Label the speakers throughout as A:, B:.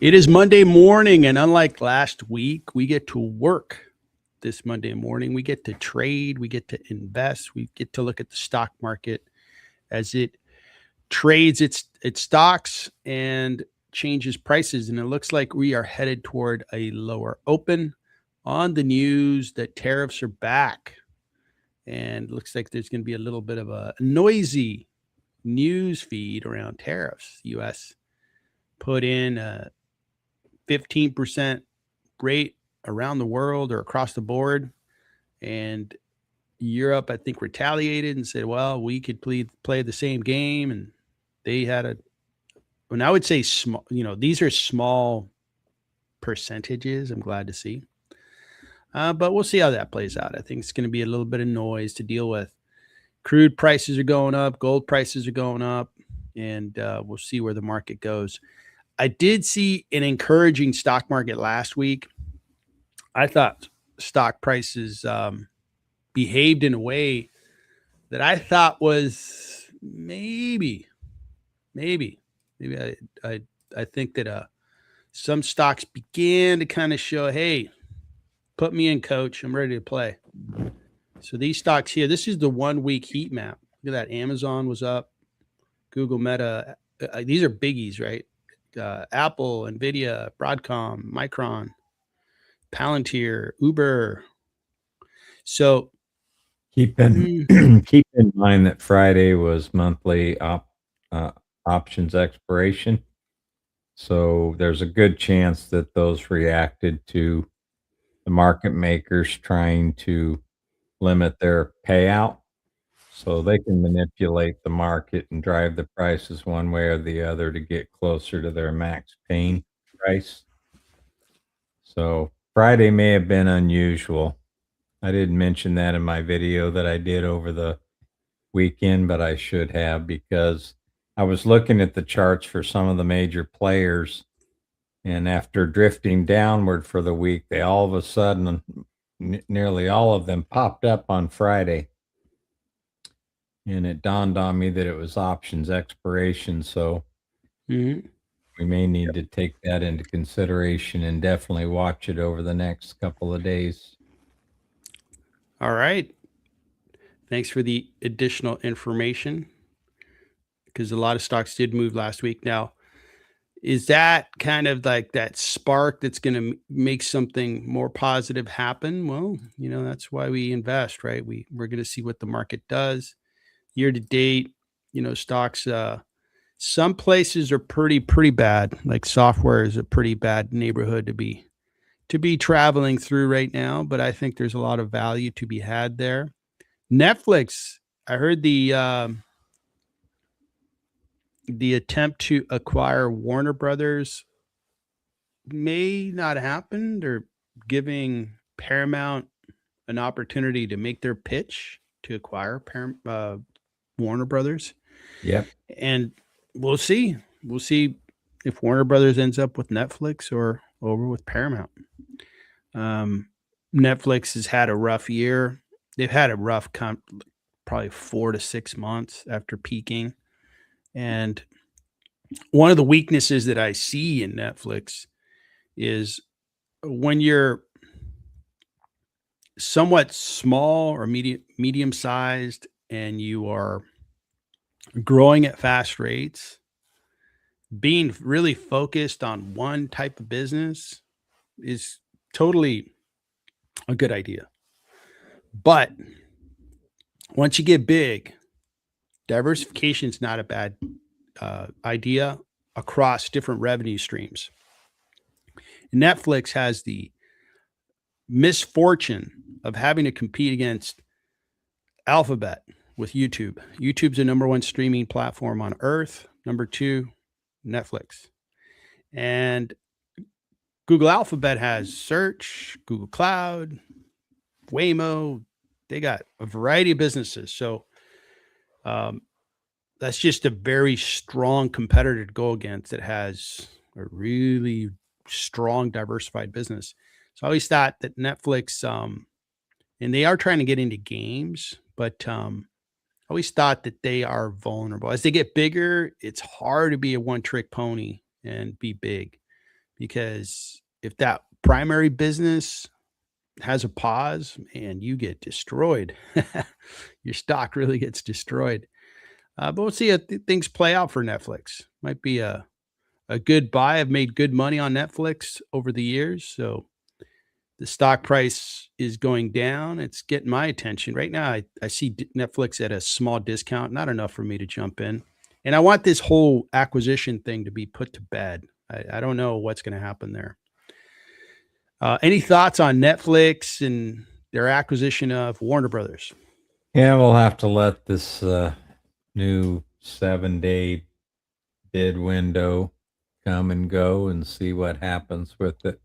A: It is Monday morning, and unlike last week, we get to work this Monday morning. We get to trade, we get to invest, we get to look at the stock market as it trades its stocks and changes prices. And it looks like we are headed toward a lower open on the news that tariffs are back. And it looks like there's going to be a little bit of a noisy news feed around tariffs. The U.S. put in a 15% rate around the world or across the board. And Europe, I think, retaliated and said, well, we could play the same game. And they had and I would say small, these are small percentages. I'm glad to see. But we'll see how that plays out. I think it's going to be a little bit of noise to deal with. Crude prices are going up, gold prices are going up, and we'll see where the market goes. I did see an encouraging stock market last week. I thought stock prices behaved in a way that I thought was maybe I think that some stocks began to kind of show, hey, put me in, coach. I'm ready to play. So these stocks here, this is the 1 week heat map. Look at that. Amazon was up. Google, Meta. These are biggies, right? Apple, Nvidia, Broadcom, Micron, Palantir, Uber. So
B: keep in mind that Friday was monthly options expiration. So there's a good chance that those reacted to the market makers trying to limit their payout. So they can manipulate the market and drive the prices one way or the other to get closer to their max pain price. So Friday may have been unusual. I didn't mention that in my video that I did over the weekend, but I should have, because I was looking at the charts for some of the major players, and after drifting downward for the week, they all of a sudden, nearly all of them popped up on Friday. And it dawned on me that it was options expiration. So we may need to take that into consideration and definitely watch it over the next couple of days.
A: All right. Thanks for the additional information, because a lot of stocks did move last week. Now, is that kind of like that spark that's going to make something more positive happen? Well, that's why we invest, right? We're going to see what the market does. Year to date, stocks, some places are pretty bad. Like software is a pretty bad neighborhood to be traveling through right now, but I think there's a lot of value to be had there. Netflix, I heard the attempt to acquire Warner Brothers may not happen. They're giving Paramount an opportunity to make their pitch to acquire Warner Brothers.
B: Yep.
A: And we'll see. We'll see if Warner Brothers ends up with Netflix or over with Paramount. Netflix has had a rough year. They've had a rough probably 4 to 6 months after peaking. And one of the weaknesses that I see in Netflix is when you're somewhat small or medium sized and you are growing at fast rates, being really focused on one type of business is totally a good idea. But once you get big, diversification is not a bad idea across different revenue streams. Netflix has the misfortune of having to compete against Alphabet with YouTube. YouTube's the number one streaming platform on earth. Number two, Netflix. And Google Alphabet has search, Google Cloud, Waymo. They got a variety of businesses. So that's just a very strong competitor to go against that has a really strong diversified business. So I always thought that Netflix, and they are trying to get into games, but I always thought that they are vulnerable. As they get bigger, it's hard to be a one-trick pony and be big, because if that primary business has a pause, and you get destroyed. Your stock really gets destroyed. But we'll see how things play out for Netflix. Might be a good buy. I've made good money on Netflix over the years. So the stock price is going down. It's getting my attention. Right now, I see Netflix at a small discount, not enough for me to jump in. And I want this whole acquisition thing to be put to bed. I don't know what's going to happen there. Any thoughts on Netflix and their acquisition of Warner Brothers?
B: Yeah, we'll have to let this new 7-day bid window come and go and see what happens with it.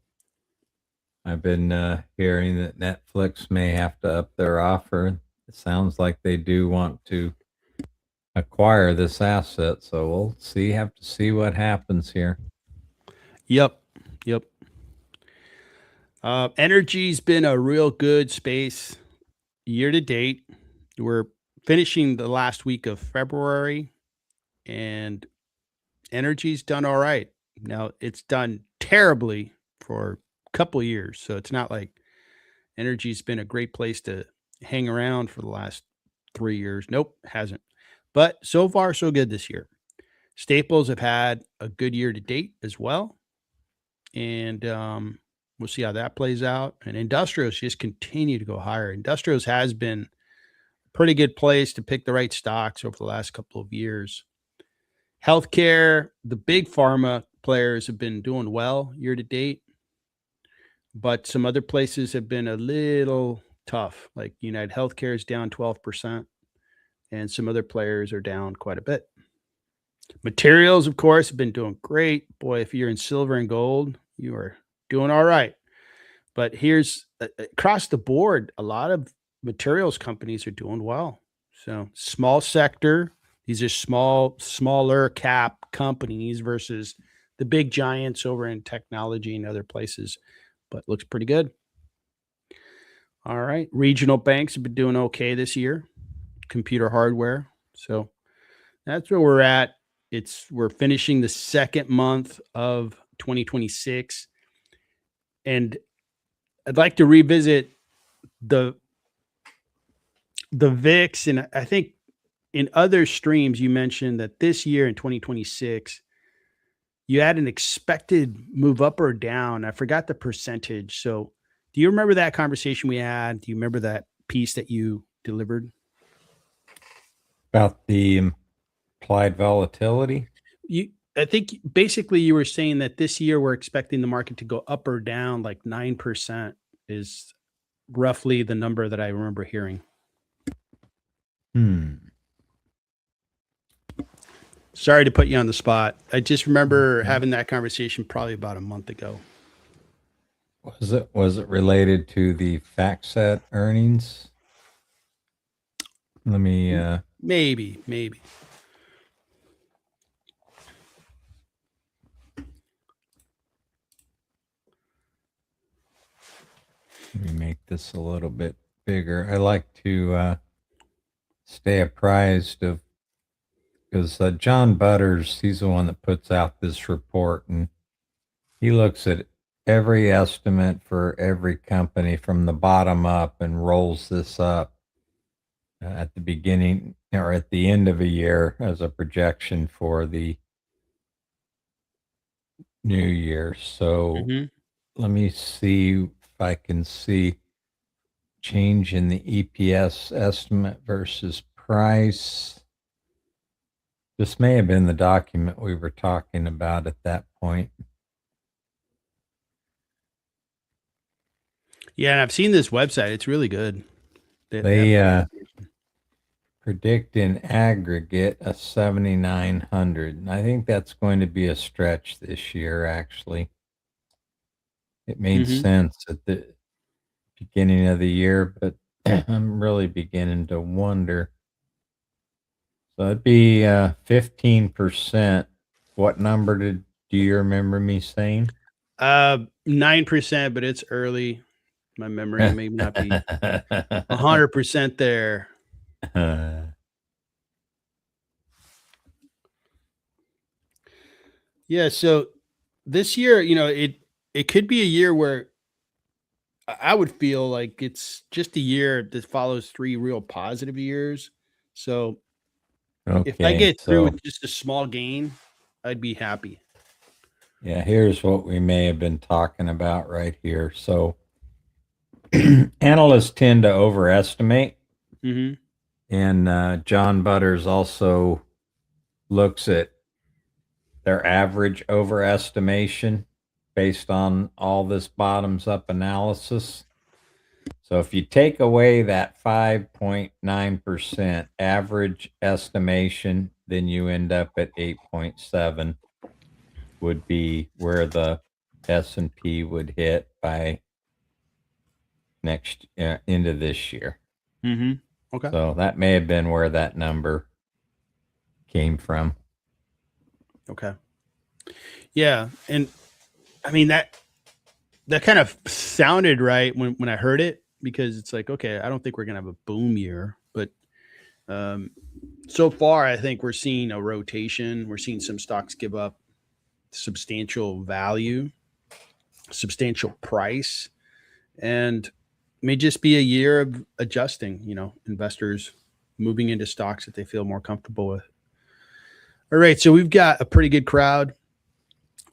B: I've been hearing that Netflix may have to up their offer. It sounds like they do want to acquire this asset, so we'll have to see what happens here.
A: Yep. Yep. Energy's been a real good space year to date. We're finishing the last week of February, and energy's done all right. Now, it's done terribly for a couple of years, so it's not like energy's been a great place to hang around for the last 3 years. Nope, hasn't. But so far, so good this year. Staples have had a good year to date as well, and we'll see how that plays out. And industrials just continue to go higher. Industrials has been a pretty good place to pick the right stocks over the last couple of years. Healthcare, the big pharma players have been doing well year to date, but some other places have been a little tough. Like United Healthcare is down 12%, and some other players are down quite a bit. Materials, of course, have been doing great. Boy, if you're in silver and gold, you are doing all right. But here's across the board, a lot of materials companies are doing well. So small sector, these are smaller cap companies versus the big giants over in technology and other places, but looks pretty good. All right. Regional banks have been doing okay this year, computer hardware. So that's where we're at. We're finishing the second month of 2026. And I'd like to revisit the VIX. And I think in other streams, you mentioned that this year in 2026, you had an expected move up or down. I forgot the percentage. So do you remember that conversation we had? Do you remember that piece that you delivered?
B: About the implied volatility?
A: I think basically you were saying that this year we're expecting the market to go up or down like 9% is roughly the number that I remember hearing. Sorry to put you on the spot. I just remember having that conversation probably about a month ago.
B: Was it related to the FactSet earnings? Let me
A: Maybe.
B: Let me make this a little bit bigger. I like to stay apprised of, because John Butters, he's the one that puts out this report, and he looks at every estimate for every company from the bottom up and rolls this up at the beginning or at the end of a year as a projection for the new year. So let me see if I can see change in the EPS estimate versus price. This may have been the document we were talking about at that point.
A: Yeah, and I've seen this website. It's really good.
B: They predict in aggregate a 7,900. And I think that's going to be a stretch this year, actually. It made sense at the beginning of the year, but I'm really beginning to wonder. So it'd be 15%. What number do you remember me saying?
A: 9%, but it's early. My memory may not be 100% there. Yeah, so this year, it could be a year where I would feel like it's just a year that follows 3 real positive years. So if I
B: Okay,
A: get through
B: so
A: with just a small gain, I'd be happy.
B: yeah, here's what we may have been talking about right here. So analysts tend to overestimate,
A: Mhm.
B: and John Butters also looks at their average overestimation based on all this bottoms up analysis. So if you take away that 5.9% average estimation, then you end up at 8.7 would be where the S&P would hit by next into this year.
A: Mhm. Okay.
B: So that may have been where that number came from.
A: Okay. Yeah, and I mean that kind of sounded right when I heard it because it's like, okay, I don't think we're gonna have a boom year, but um, so far I think we're seeing a rotation. We're seeing some stocks give up substantial value, substantial price, and may just be a year of adjusting. Investors moving into stocks that they feel more comfortable with. All right, so we've got a pretty good crowd.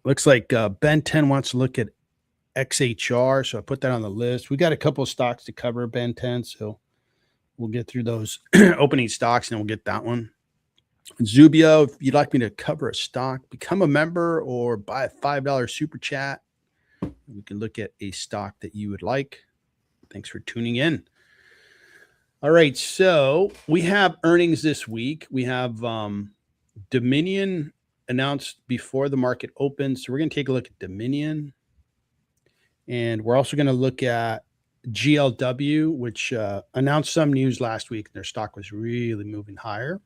A: Looks like Ben 10 wants to look at XHR, so I put that on the list. We got a couple of stocks to cover, Ben 10, so we'll get through those opening stocks and then we'll get that one. Zubio, if you'd like me to cover a stock, become a member or buy a $5 super chat. We can look at a stock that you would like. Thanks for tuning in. All right, so we have earnings this week. We have Dominion announced before the market opens, so we're going to take a look at Dominion. And we're also going to look at GLW, which announced some news last week. Their stock was really moving higher.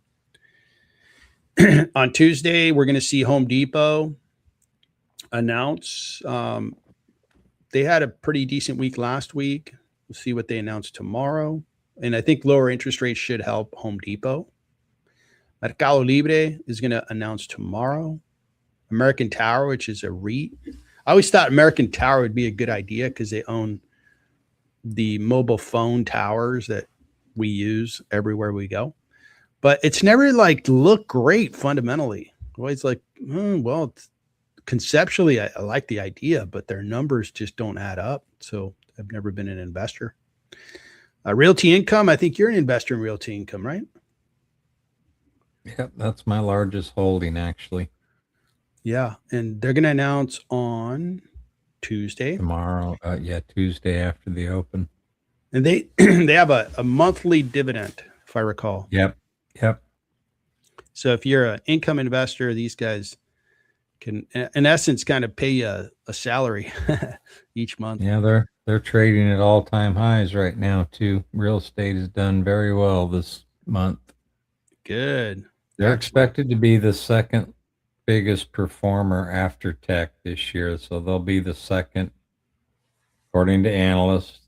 A: On Tuesday, we're going to see Home Depot announce. They had a pretty decent week last week. We'll see what they announce tomorrow. And I think lower interest rates should help Home Depot. Mercado Libre is going to announce tomorrow. American Tower, which is a REIT. I always thought American Tower would be a good idea because they own the mobile phone towers that we use everywhere we go. But it's never like look great fundamentally. Always like, well, conceptually, I like the idea, but their numbers just don't add up. So I've never been an investor. Realty Income, I think you're an investor in Realty Income, right?
B: Yep, that's my largest holding actually.
A: Yeah, and they're going to announce on Tuesday.
B: Tomorrow, Tuesday after the open.
A: And they they have a monthly dividend, if I recall.
B: Yep.
A: So if you're an income investor, these guys can, in essence, kind of pay you a salary each month.
B: Yeah, they're trading at all-time highs right now too. Real estate has done very well this month.
A: Good.
B: They're
A: Excellent.
B: expected to be the second biggest performer after tech this year. So they'll be the second, according to analysts,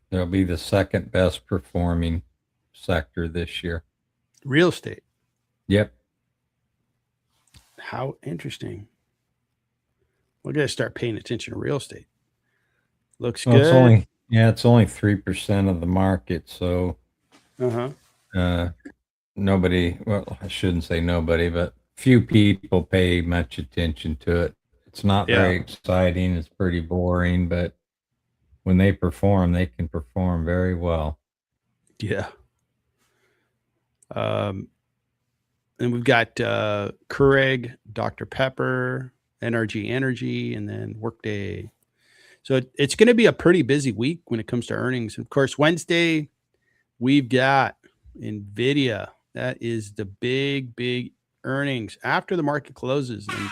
B: they'll be the second best performing sector this year.
A: Real estate.
B: Yep.
A: How interesting. We're going to start paying attention to real estate. Looks good.
B: It's only 3% of the market. So nobody, well, I shouldn't say nobody, but few people pay much attention to it. It's not very exciting. It's pretty boring, but when they perform, they can perform very well.
A: Yeah. And we've got Keurig, Dr. Pepper, NRG Energy, and then Workday. So it's going to be a pretty busy week when it comes to earnings. Of course, Wednesday, we've got Nvidia. That is the big earnings after the market closes. And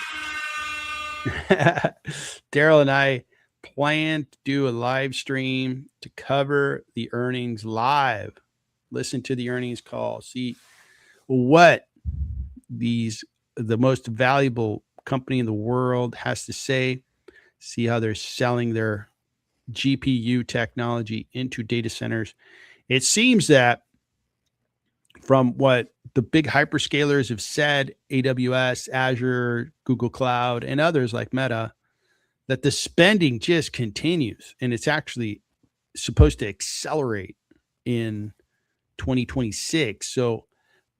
A: Daryl and I plan to do a live stream to cover the earnings live. Listen to the earnings call. See what the most valuable company in the world has to say. See how they're selling their GPU technology into data centers. It seems that from what the big hyperscalers have said, AWS, Azure, Google Cloud, and others like Meta, that the spending just continues, and it's actually supposed to accelerate in 2026. So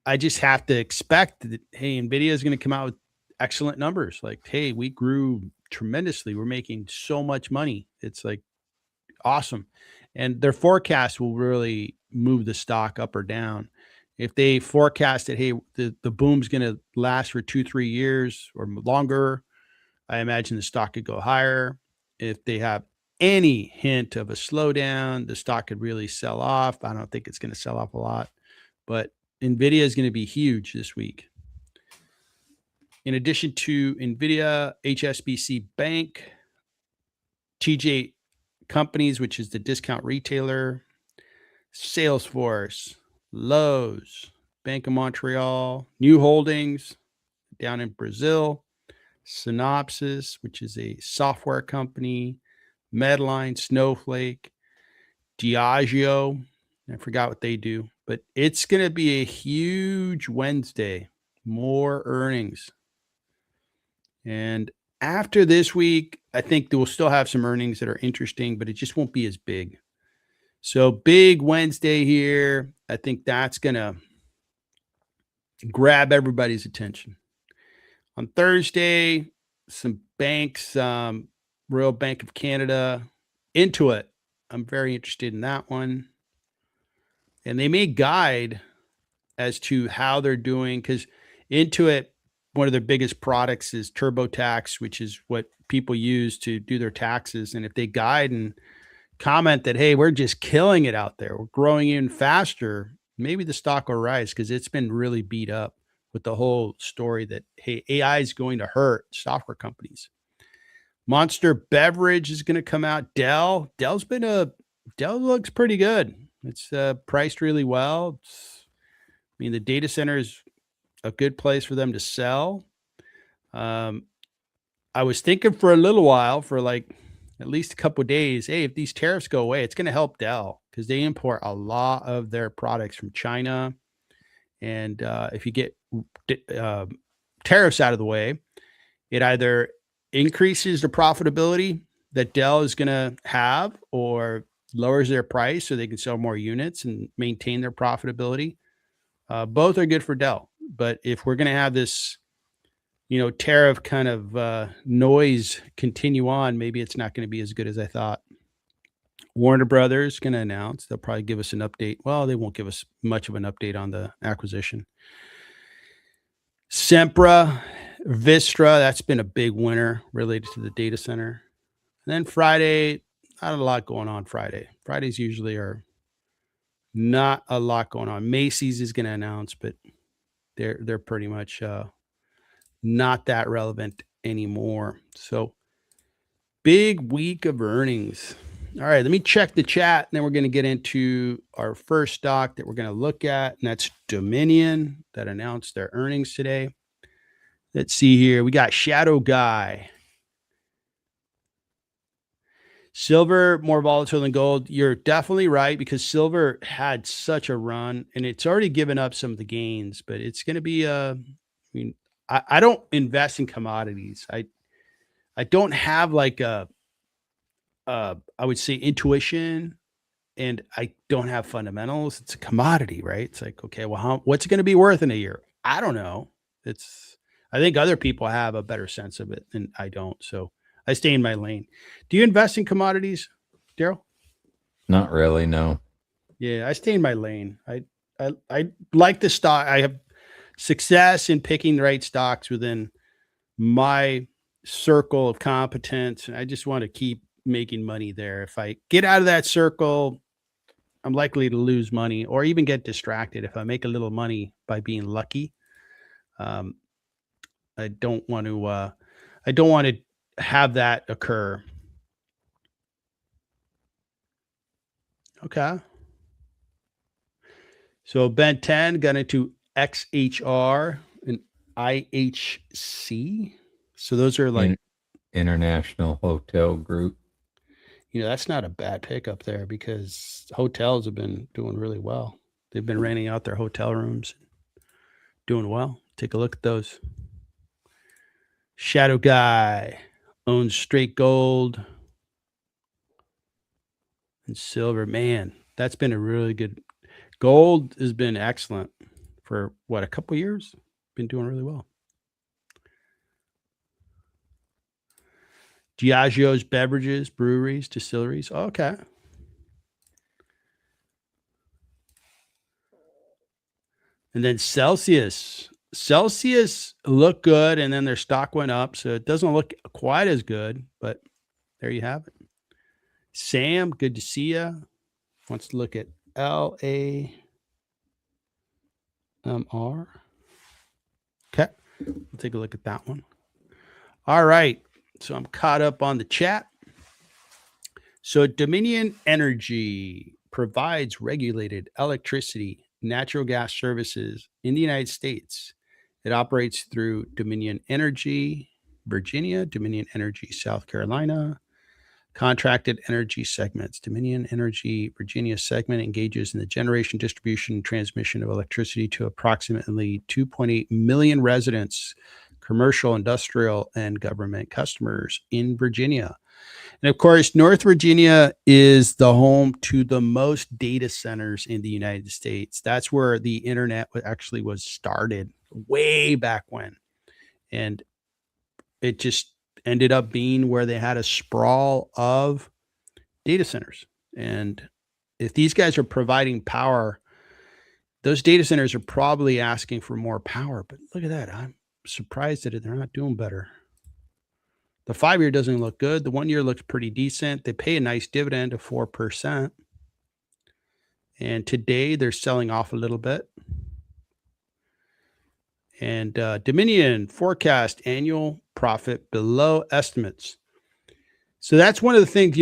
A: I just have to expect that, hey, NVIDIA is going to come out with excellent numbers. Like, hey, we grew tremendously. We're making so much money. It's like awesome. And their forecast will really move the stock up or down. If they forecast that, hey, the boom's going to last for 2-3 years or longer, I imagine the stock could go higher. If they have any hint of a slowdown, the stock could really sell off. I don't think it's going to sell off a lot, but NVIDIA is going to be huge this week. In addition to NVIDIA, HSBC Bank, TJ Companies, which is the discount retailer, Salesforce, Lowe's, Bank of Montreal, New Holdings down in Brazil, Synopsys, which is a software company, Medline, Snowflake, Diageo. I forgot what they do, but it's going to be a huge Wednesday. More earnings. And after this week, I think they will still have some earnings that are interesting, but it just won't be as big. So big Wednesday here. I think that's going to grab everybody's attention. On Thursday, some banks, Royal Bank of Canada, Intuit. I'm very interested in that one. And they may guide as to how they're doing, because Intuit, one of their biggest products is TurboTax, which is what people use to do their taxes. And if they guide and comment that, hey, we're just killing it out there, we're growing even faster, maybe the stock will rise, because it's been really beat up with the whole story that, hey, AI is going to hurt software companies. Monster Beverage is going to come out. Dell looks pretty good. It's priced really well. The data center is a good place for them to sell. I was thinking for a little while, for like at least a couple of days, hey, if these tariffs go away, it's going to help Dell, because they import a lot of their products from China. And if you get tariffs out of the way, it either increases the profitability that Dell is going to have, or lowers their price so they can sell more units and maintain their profitability. Both are good for Dell. But if we're going to have this, tariff kind of noise continue on, maybe it's not going to be as good as I thought. Warner Brothers going to announce. They'll probably give us an update. Well, they won't give us much of an update on the acquisition. Sempra, Vistra, that's been a big winner related to the data center. And then Friday, not a lot going on Friday. Fridays usually are not a lot going on. Macy's is going to announce, but they're pretty much not that relevant anymore. So big week of earnings. All right, let me check the chat, and then we're going to get into our first stock that we're going to look at, and that's Dominion, that announced their earnings today. Let's see here. We got Shadow Guy. Silver, more volatile than gold. You're definitely right, because silver had such a run, and it's already given up some of the gains, but it's going to be I don't invest in commodities. I don't have like I would say intuition, and I don't have fundamentals. It's a commodity, right? It's like, okay, well, what's it going to be worth in a year? I don't know. I think other people have a better sense of it than I don't. So I stay in my lane. Do you invest in commodities, Daryl?
B: Not really, no.
A: Yeah, I stay in my lane. I like the stock. I have success in picking the right stocks within my circle of competence, and I just want to keep making money there. If I get out of that circle, I'm likely to lose money or even get distracted. If I make a little money by being lucky, I don't want to have that occur. Okay. So Ben 10 got into XHR and IHC. So those are like
B: International Hotel Group.
A: That's not a bad pick up there, because hotels have been doing really well. They've been renting out their hotel rooms, doing well. Take a look at those. Shadow Guy. owns straight gold and silver. Man, that's been a really good. Gold has been excellent for what, a couple years? Been doing really well. Diageo's beverages, breweries, distilleries. Okay. And then Celsius. Celsius looked good, and then their stock went up, so it doesn't look quite as good, but there you have it. Sam, good to see you. Wants to look at LAMR. Okay, we'll take a look at that one. All right, so I'm caught up on the chat. So Dominion Energy provides regulated electricity, natural gas services in the United States. It operates through Dominion Energy, Virginia, Dominion Energy, South Carolina, contracted energy segments. Dominion Energy, Virginia segment engages in the generation, distribution, and transmission of electricity to approximately 2.8 million residents, commercial, industrial, and government customers in Virginia. And of course, North Virginia is the home to the most data centers in the United States. That's where the internet actually was started way back when. And it just ended up being where they had a sprawl of data centers. And if these guys are providing power, those data centers are probably asking for more power. But look at that. I'm surprised that they're not doing better. The 5-year doesn't look good. The 1 year looks pretty decent. They pay a nice dividend of 4%. And today they're selling off a little bit. And Dominion forecast annual profit below estimates. So that's one of the things,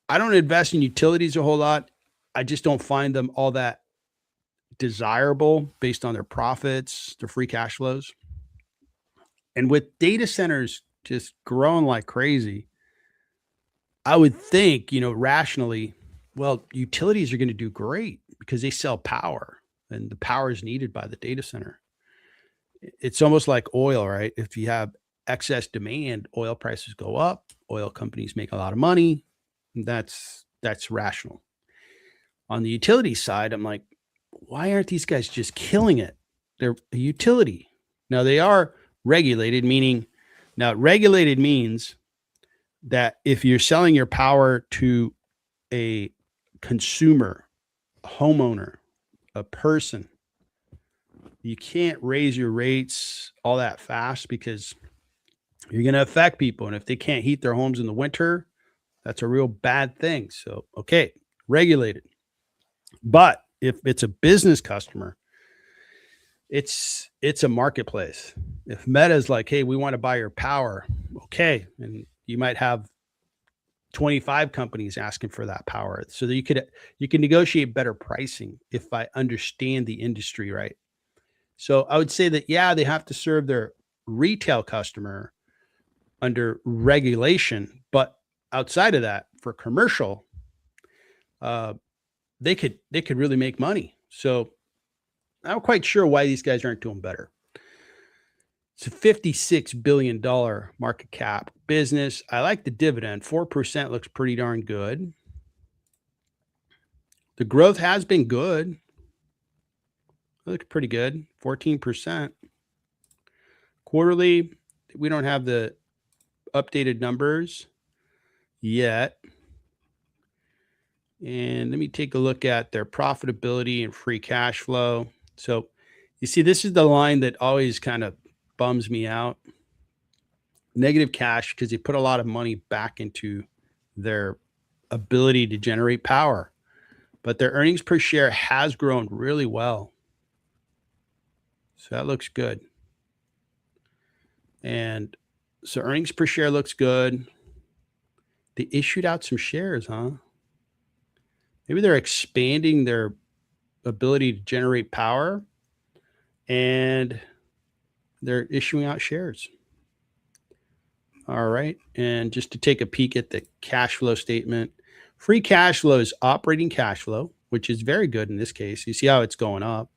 A: I don't invest in utilities a whole lot. I just don't find them all that desirable based on their profits, their free cash flows. And with data centers just growing like crazy, I would think, rationally, well, utilities are going to do great because they sell power and the power is needed by the data center. It's almost like oil, right? If you have excess demand, oil prices go up, oil companies make a lot of money. That's rational. On the utility side, I'm like, why aren't these guys just killing it? They're a utility. Now they are regulated, means that if you're selling your power to a consumer, a homeowner, a person, you can't raise your rates all that fast because you're going to affect people. And if they can't heat their homes in the winter, that's a real bad thing. So, okay, regulated. But if it's a business customer, it's a marketplace. If Meta's like, hey, we want to buy your power, okay, and you might have 25 companies asking for that power, so that you can negotiate better pricing if I understand the industry right. So I would say that, yeah, they have to serve their retail customer under regulation, but outside of that, for commercial, they could really make money. So I'm not quite sure why these guys aren't doing better. It's a $56 billion market cap business. I like the dividend. 4% looks pretty darn good. The growth has been good. It looks pretty good. 14%. Quarterly, we don't have the updated numbers yet. And let me take a look at their profitability and free cash flow. So you see, this is the line that always kind of bums me out. Negative cash because they put a lot of money back into their ability to generate power. But their earnings per share has grown really well. So that looks good. And so earnings per share looks good. They issued out some shares, huh? Maybe they're expanding their ability to generate power and they're issuing out shares. All right. And just to take a peek at the cash flow statement, free cash flow is operating cash flow, which is very good in this case. You see how it's going up.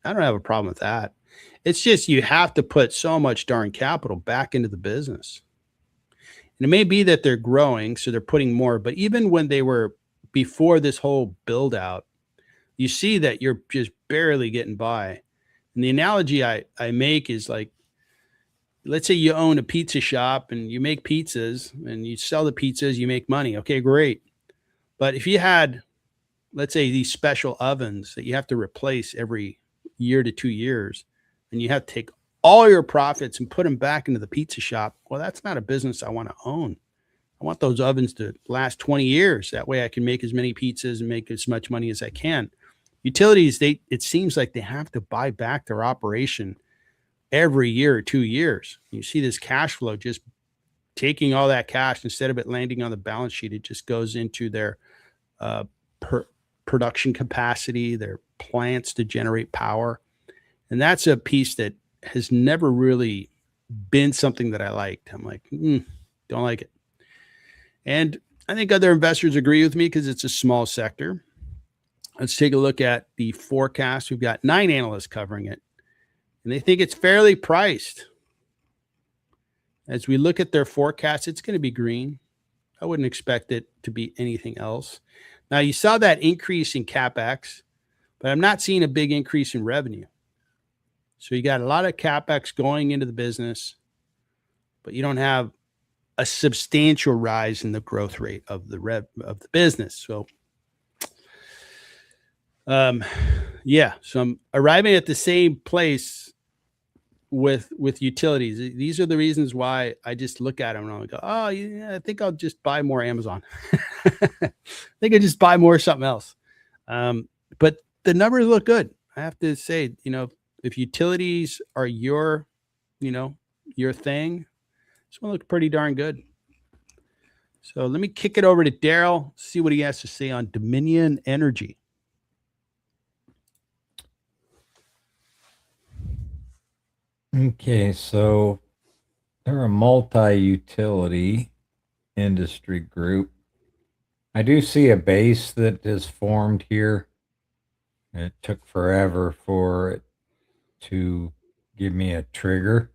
A: I don't have a problem with that. It's just you have to put so much darn capital back into the business. And it may be that they're growing, so they're putting more, but even when they were before this whole build out, you see that you're just barely getting by. And the analogy I make is like, let's say you own a pizza shop and you make pizzas and you sell the pizzas, you make money. Okay, great. But if you had, let's say, these special ovens that you have to replace every year to 2 years, and you have to take all your profits and put them back into the pizza shop, well, that's not a business I want to own. I want those ovens to last 20 years. That way I can make as many pizzas and make as much money as I can. Utilities, it seems like they have to buy back their operation every year or 2 years. You see this cash flow just taking all that cash, instead of it landing on the balance sheet, it just goes into their uh, production capacity, their plants to generate power. And that's a piece that has never really been something that I liked. I'm like, don't like it. And I think other investors agree with me because it's a small sector. Let's take a look at the forecast. We've got 9 analysts covering it, and they think it's fairly priced. As we look at their forecast, it's going to be green. I wouldn't expect it to be anything else. Now, you saw that increase in CapEx, but I'm not seeing a big increase in revenue. So you got a lot of CapEx going into the business, but you don't have a substantial rise in the growth rate of the business. So, so I'm arriving at the same place with utilities. These are the reasons why I just look at them and I go, oh yeah, I think I'll just buy more Amazon. I think I just buy more something else. But the numbers look good. I have to say, if utilities are your thing, this one looks pretty darn good. So let me kick it over to Daryl, see what he has to say on Dominion Energy.
B: Okay, so they're a multi-utility industry group. I do see a base that is formed here. It took forever for it to give me a trigger.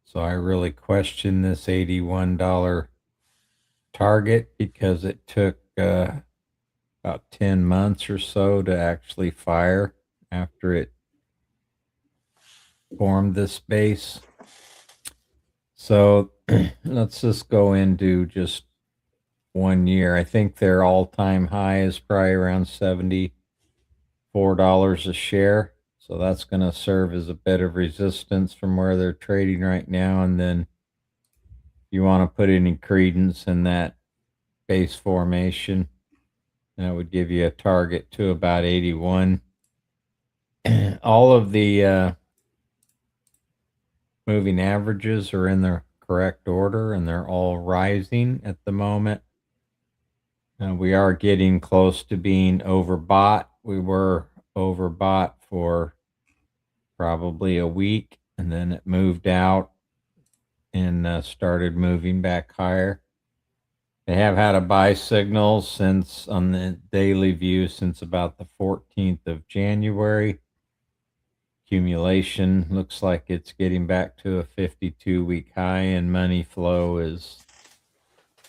B: So I really question this $81 target because it took about 10 months or so to actually fire after it formed this base. So let's just go into just 1 year. I think their all-time high is probably around $74 a share. So that's going to serve as a bit of resistance from where they're trading right now. And then you want to put any credence in that base formation, that would give you a target to about 81. All of the moving averages are in the correct order and they're all rising at the moment. We are getting close to being overbought. We were overbought for probably a week, and then it moved out and started moving back higher. They have had a buy signal since on the daily view since about the 14th of January. Accumulation looks like it's getting back to a 52-week high, and money flow is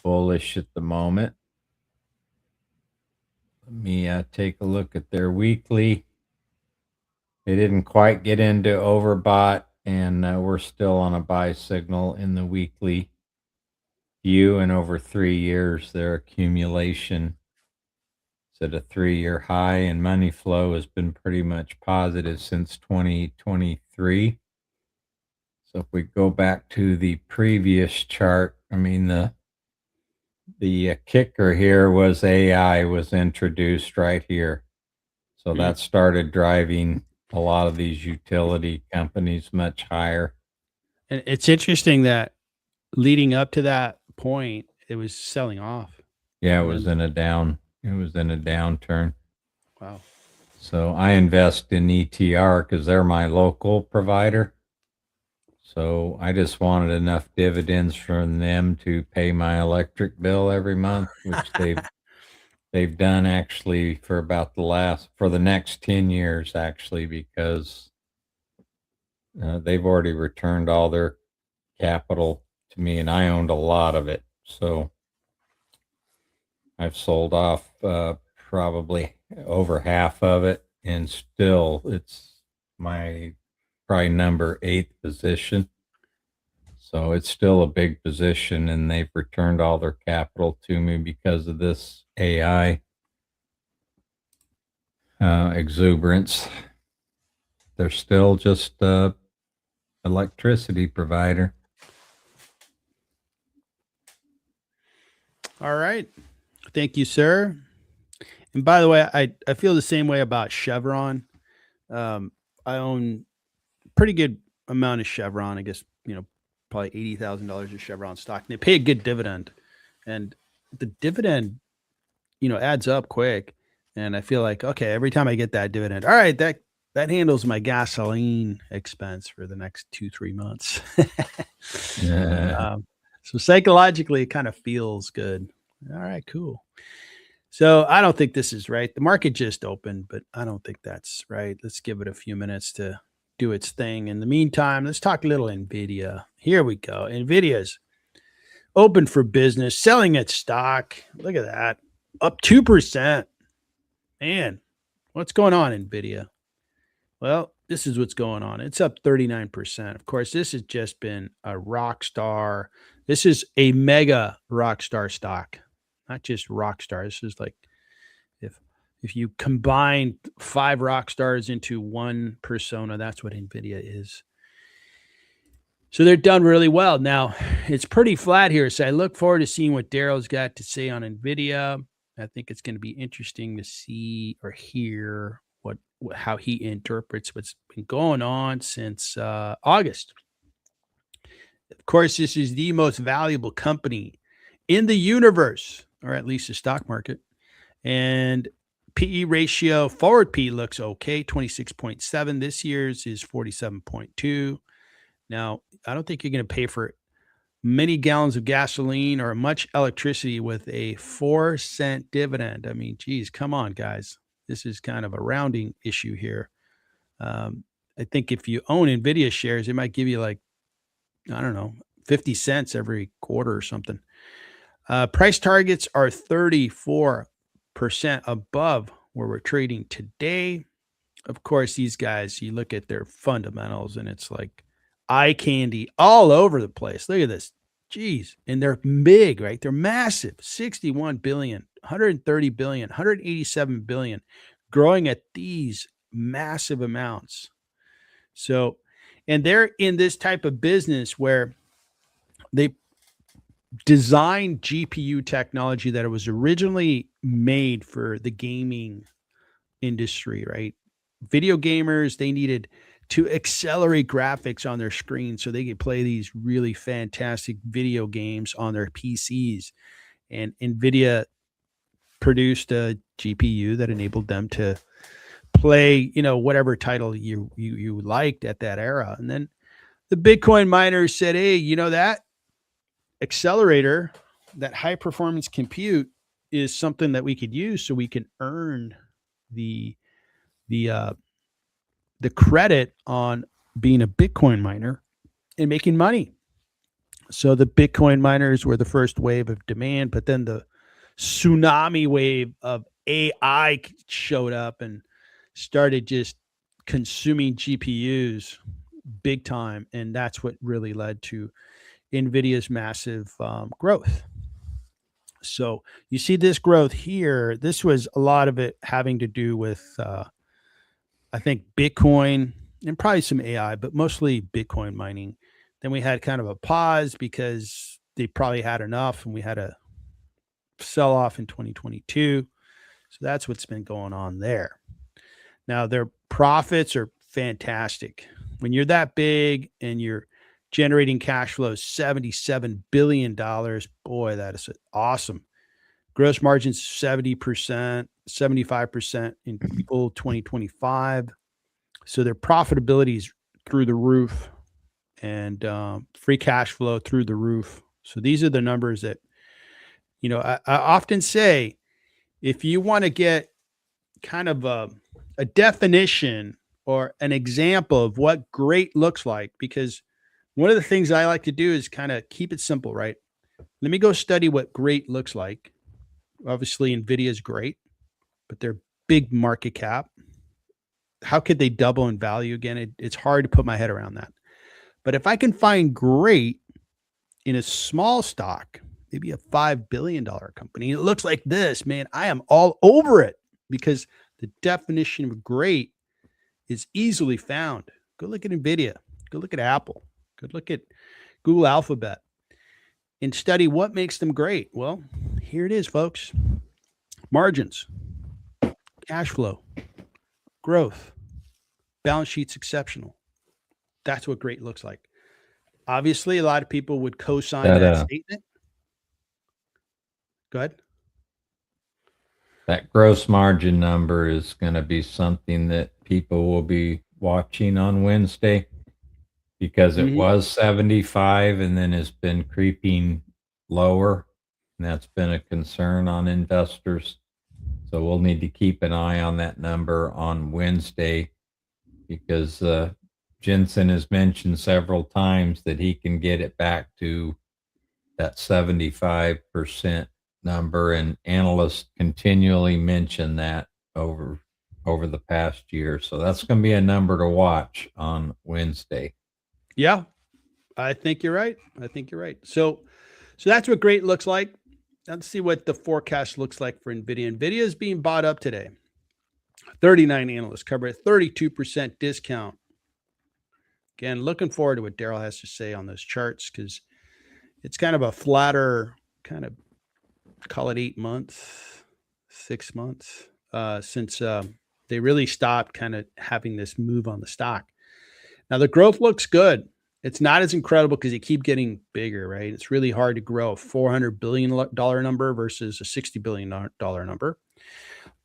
B: bullish at the moment. Let me take a look at their weekly. They didn't quite get into overbought, and we're still on a buy signal in the weekly view. And over 3 years, their accumulation is at a 3-year high, and money flow has been pretty much positive since 2023. So if we go back to the previous chart, I mean, the kicker here was AI was introduced right here. So that started driving a lot of these utility companies much higher.
A: And it's interesting that leading up to that point, it was selling off.
B: Yeah, it was in a downturn.
A: Wow.
B: So I invest in ETR because they're my local provider. So I just wanted enough dividends from them to pay my electric bill every month, which they've done actually for about for the next 10 years, actually, because they've already returned all their capital to me, and I owned a lot of it. So I've sold off probably over half of it, and still it's my probably number 8 position. So it's still a big position, and they've returned all their capital to me because of this AI exuberance. They're still just a electricity provider.
A: All right. Thank you, sir. And by the way, I feel the same way about Chevron. I own pretty good amount of Chevron. I guess, probably $80,000 of Chevron stock. And they pay a good dividend. And the dividend, adds up quick. And I feel like, okay, every time I get that dividend, all right, that handles my gasoline expense for the next 2-3 months.
B: Yeah.
A: So psychologically, it kind of feels good. All right, cool. So I don't think this is right. The market just opened, but I don't think that's right. Let's give it a few minutes to do its thing. In the meantime, let's talk a little NVIDIA. Here we go. NVIDIA's open for business, selling its stock. Look at that. Up 2%. Man, what's going on, NVIDIA? Well, this is what's going on. It's up 39%. Of course, this has just been a rock star. This is a mega rock star stock, not just rock star. This is like if you combine 5 rock stars into one persona, that's what NVIDIA is. So they're done really well. Now, it's pretty flat here. So I look forward to seeing what Daryl's got to say on NVIDIA. I think it's going to be interesting to see or hear how he interprets what's been going on since August. Of course, this is the most valuable company in the universe, or at least the stock market. And PE ratio, forward P looks okay, 26.7. This year's is 47.2. Now, I don't think you're going to pay for many gallons of gasoline or much electricity with a 4-cent dividend. I mean, geez, come on, guys. This is kind of a rounding issue here. I think if you own NVIDIA shares, it might give you like, I don't know, 50 cents every quarter or something. Price targets are 34% above where we're trading today. Of course, these guys, you look at their fundamentals and it's like eye candy all over the place. Look at this. Jeez. And they're big, right? They're massive. 61 billion, 130 billion, 187 billion, growing at these massive amounts. So, and they're in this type of business where they designed GPU technology that it was originally made for the gaming industry, right? Video gamers, they needed to accelerate graphics on their screen so they could play these really fantastic video games on their PCs. And NVIDIA produced a GPU that enabled them to play, whatever title you liked at that era. And then the Bitcoin miners said, hey, that accelerator, that high performance compute is something that we could use so we can earn the credit on being a Bitcoin miner and making money. So the Bitcoin miners were the first wave of demand, but then the tsunami wave of AI showed up and started just consuming GPUs big time. And that's what really led to NVIDIA's massive growth. So you see this growth here. This was a lot of it having to do with, I think, Bitcoin and probably some AI, but mostly Bitcoin mining. Then we had kind of a pause because they probably had enough and we had a sell off in 2022. So that's what's been going on there. Now, their profits are fantastic. When you're that big and you're generating cash flow $77 billion, boy, that is awesome. Gross margins 70%, 75% in full 2025. So their profitability is through the roof and free cash flow through the roof. So these are the numbers that, I often say, if you want to get kind of a definition or an example of what great looks like, because One of the things I like to do is kind of keep it simple, right? Let me go study what great looks like. Obviously, Nvidia is great, but they're big market cap. How could they double in value again? It's hard to put my head around that. But if I can find great in a small stock, maybe a $5 billion company, it looks like this, man, I am all over it because the definition of great is easily found. Go look at Nvidia, go look at Apple, go look at Google Alphabet and study what makes them great. Well, here it is, folks. Margins, cash flow, growth, balance sheet's exceptional. That's what great looks like. Obviously, a lot of people would co-sign that statement. Go ahead.
B: That gross margin number is going to be something that people will be watching on Wednesday because it was 75 and then has been creeping lower. And that's been a concern on investors. So we'll need to keep an eye on that number on Wednesday because Jensen has mentioned several times that he can get it back to that 75% number, and analysts continually mention that over the past year. So that's going to be a number to watch on Wednesday.
A: Yeah, I think you're right. So that's what great looks like. Let's see what the forecast looks like for Nvidia. Nvidia is being bought up today. 39 analysts cover a 32% discount. Again, looking forward to what Daryl has to say on those charts because it's kind of a flatter, kind of call it 8 months, 6 months since they really stopped kind of having this move on the stock. Now, the growth looks good. It's not as incredible because you keep getting bigger, right? It's really hard to grow a $400 billion number versus a $60 billion number.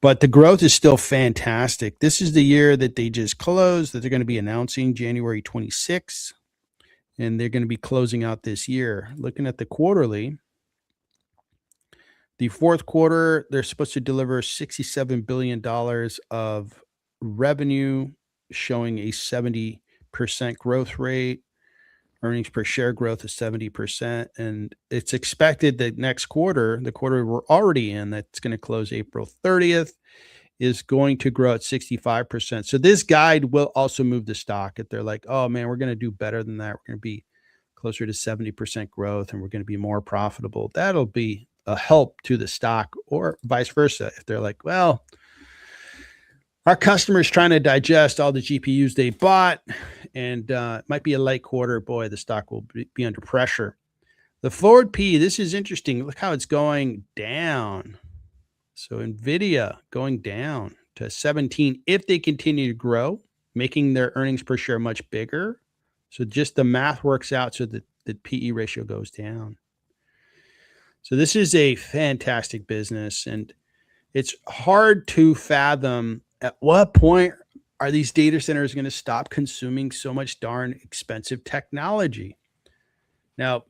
A: But the growth is still fantastic. This is the year that they just closed, that they're going to be announcing January 26th, and they're going to be closing out this year. Looking at the quarterly, the fourth quarter, they're supposed to deliver $67 billion of revenue, showing a 70% growth rate. Earnings per share growth is 70%. And it's expected that next quarter, the quarter we're already in, that's going to close April 30th, is going to grow at 65%. So this guide will also move the stock. If they're like, oh man, we're going to do better than that, we're going to be closer to 70% growth and we're going to be more profitable, that'll be a help to the stock, or vice versa. If they're like, well, our customers trying to digest all the GPUs they bought, and it might be a light quarter, boy, the stock will be under pressure. The forward P, this is interesting. Look how it's going down. So Nvidia going down to 17 if they continue to grow, making their earnings per share much bigger. So just the math works out so that the PE ratio goes down. So this is a fantastic business, and it's hard to fathom at what point are these data centers going to stop consuming so much darn expensive technology. Now,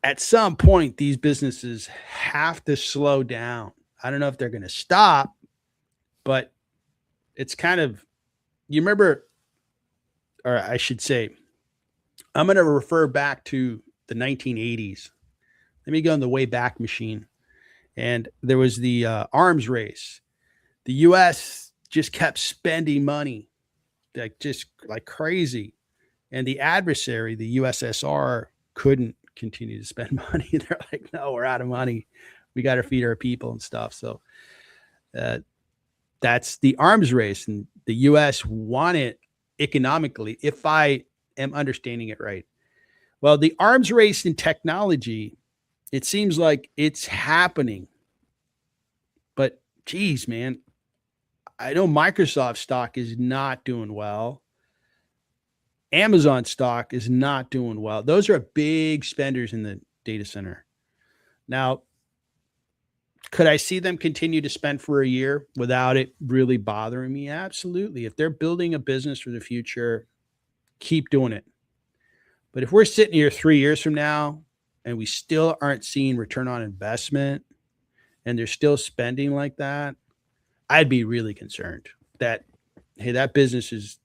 A: at some point, these businesses have to slow down. I don't know if they're going to stop, but it's kind of, you remember, or I should say, I'm going to refer back to the 1980s. Let me go in the way back machine. And there was the arms race. The U.S. just kept spending money, just like crazy. And the adversary, the USSR, couldn't continue to spend money. They're like, no, we're out of money. We got to feed our people and stuff. So that's the arms race. And the U.S. won it economically, if I am understanding it right. Well, the arms race in technology, it seems like it's happening. But geez, man, I know Microsoft stock is not doing well. Amazon stock is not doing well. Those are big spenders in the data center. Now, could I see them continue to spend for a year without it really bothering me? Absolutely. If they're building a business for the future, keep doing it. But if we're sitting here 3 years from now and we still aren't seeing return on investment and they're still spending like that, I'd be really concerned that, hey, that business is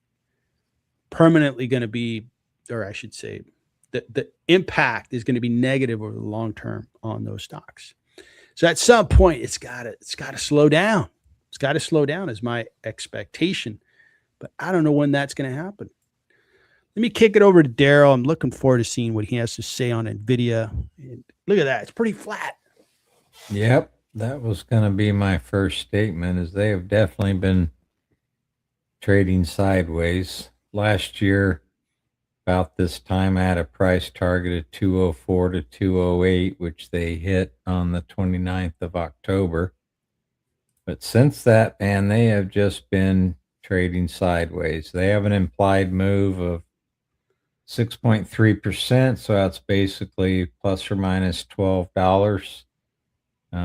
A: permanently going to be or I should say, the impact is going to be negative over the long term on those stocks. So at some point, it's got to slow down. It's got to slow down is my expectation, but I don't know when that's going to happen. Let me kick it over to Daryl. I'm looking forward to seeing what he has to say on Nvidia. And look at that; it's pretty flat.
B: Yep, that was going to be my first statement. Is they have definitely been trading sideways. Last year, about this time, I had a price target of 204 to 208, which they hit on the 29th of October. But since that, man, they have just been trading sideways. They have an implied move of 6.3%, so that's basically plus or minus $12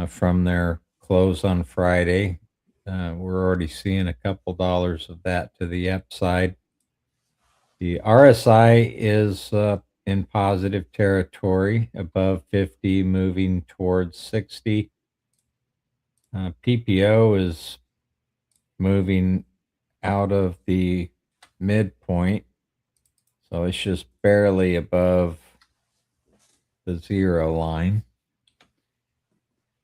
B: from their close on Friday. We're already seeing a couple dollars of that to the upside. The RSI is in positive territory, above 50, moving towards 60. PPO is moving out of the midpoint, so it's just barely above the 0 line.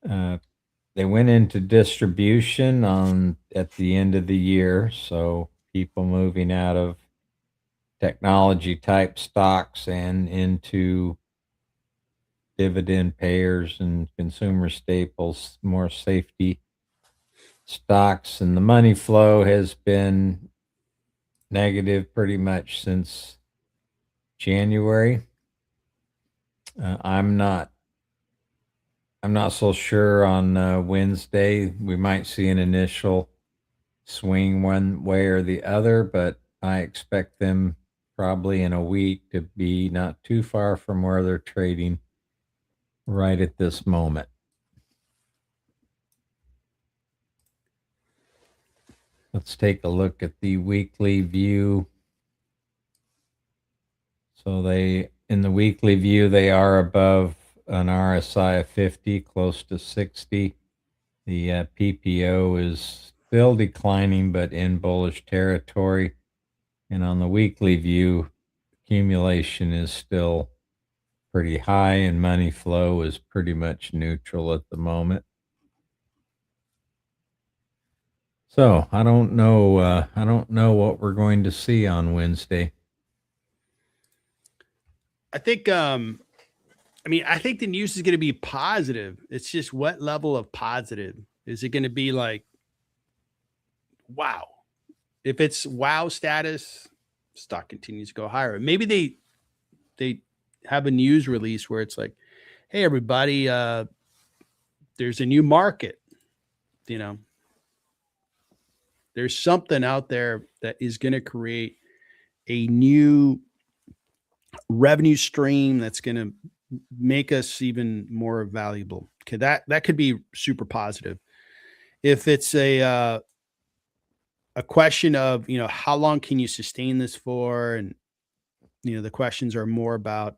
B: They went into distribution at the end of the year, so people moving out of technology type stocks and into dividend payers and consumer staples, more safety stocks. And the money flow has been negative pretty much since January. I'm not so sure on Wednesday. We might see an initial swing one way or the other, but I expect them probably in a week to be not too far from where they're trading right at this moment. Let's take a look at the weekly view. So in the weekly view, they are above an RSI of 50, close to 60. The PPO is still declining, but in bullish territory. And on the weekly view, accumulation is still pretty high and money flow is pretty much neutral at the moment. So I don't know what we're going to see on Wednesday.
A: I think I think the news is going to be positive. It's just what level of positive is it going to be? Like, wow. If it's wow status, stock continues to go higher. Maybe they have a news release where it's like, hey everybody, there's a new market. There's something out there that is going to create a new revenue stream that's going to make us even more valuable. Okay, that could be super positive. If it's a question of, how long can you sustain this for, and the questions are more about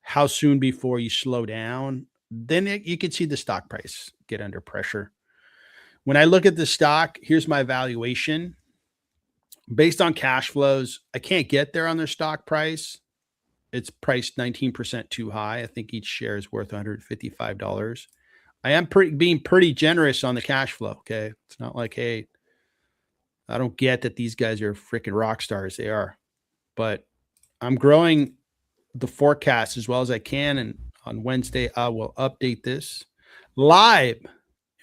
A: how soon before you slow down, then you could see the stock price get under pressure. When I look at the stock, here's my valuation. Based on cash flows, I can't get there on their stock price. It's priced 19% too high. I think each share is worth $155. I am being pretty generous on the cash flow. Okay. It's not like, hey, I don't get that these guys are freaking rock stars. They are, but I'm growing the forecast as well as I can. And on Wednesday, I will update this live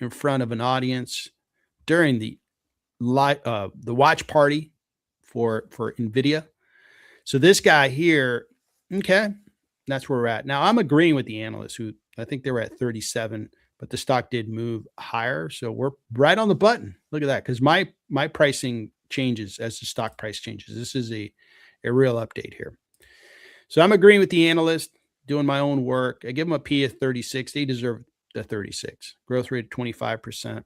A: in front of an audience during the watch party for Nvidia. So this guy here, okay, that's where we're at. Now I'm agreeing with the analysts who I think they were at 37, but the stock did move higher. So we're right on the button. Look at that. Because my pricing changes as the stock price changes. This is a real update here. So I'm agreeing with the analyst, doing my own work. I give them a P of 36. They deserve the 36. Growth rate of 25%.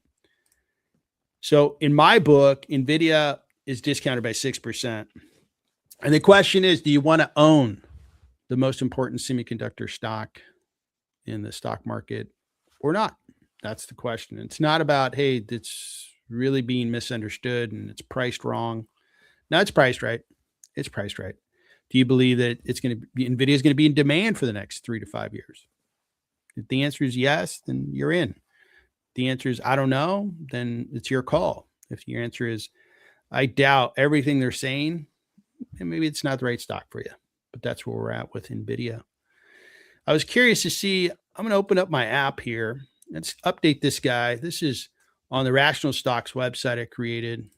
A: So in my book, Nvidia is discounted by 6%. And the question is, do you want to own the most important semiconductor stock in the stock market or not? That's the question. It's not about, hey, it's really being misunderstood and it's priced wrong. No, it's priced right. It's priced right. Do you believe that it's going to be NVIDIA is going to be in demand for the next 3 to 5 years? If the answer is yes, then you're in. If the answer is I don't know, then it's your call. If your answer is I doubt everything they're saying, then maybe it's not the right stock for you. But that's where we're at with NVIDIA. I was curious to see, I'm going to open up my app here. Let's update this guy. This is on the Rational Stocks website I created.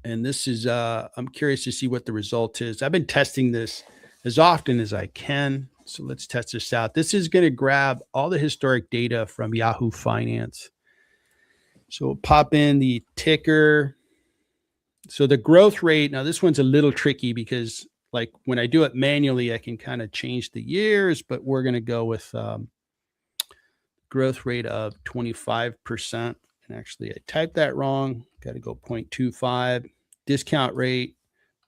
A: And this is, I'm curious to see what the result is. I've been testing this as often as I can. So let's test this out. This is going to grab all the historic data from Yahoo Finance. So we'll pop in the ticker. So the growth rate, now this one's a little tricky because like when I do it manually, I can kind of change the years, but we're going to go with growth rate of 25%. And actually I typed that wrong. Got to go 0.25. Discount rate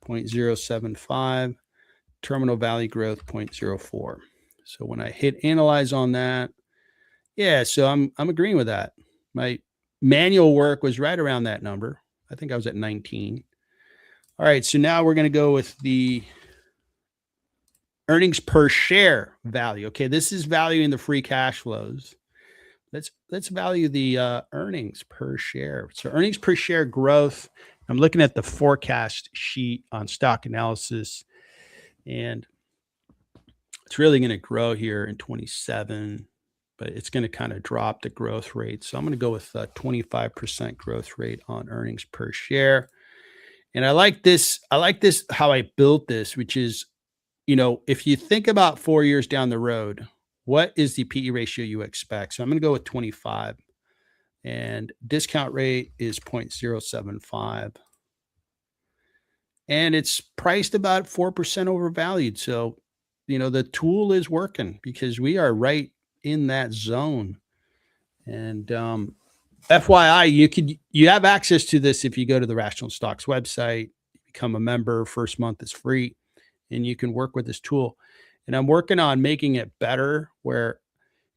A: 0.075. Terminal value growth 0.04. So when I hit analyze on that, yeah, so I'm agreeing with that. My manual work was right around that number. I think I was at 19. All right, so now we're going to go with the earnings per share value. Okay, this is valuing the free cash flows. Let's value the earnings per share. So earnings per share growth. I'm looking at the forecast sheet on stock analysis, and it's really going to grow here in 27, but it's going to kind of drop the growth rate. So I'm going to go with 25% growth rate on earnings per share. And I like this how I built this, which is, if you think about 4 years down the road, what is the PE ratio you expect? So I'm going to go with 25, and discount rate is 0.075. And it's priced about 4% overvalued. So, the tool is working because we are right in that zone. And FYI, you have access to this if you go to the Rational Stocks website, become a member. First month is free, and you can work with this tool. And I'm working on making it better where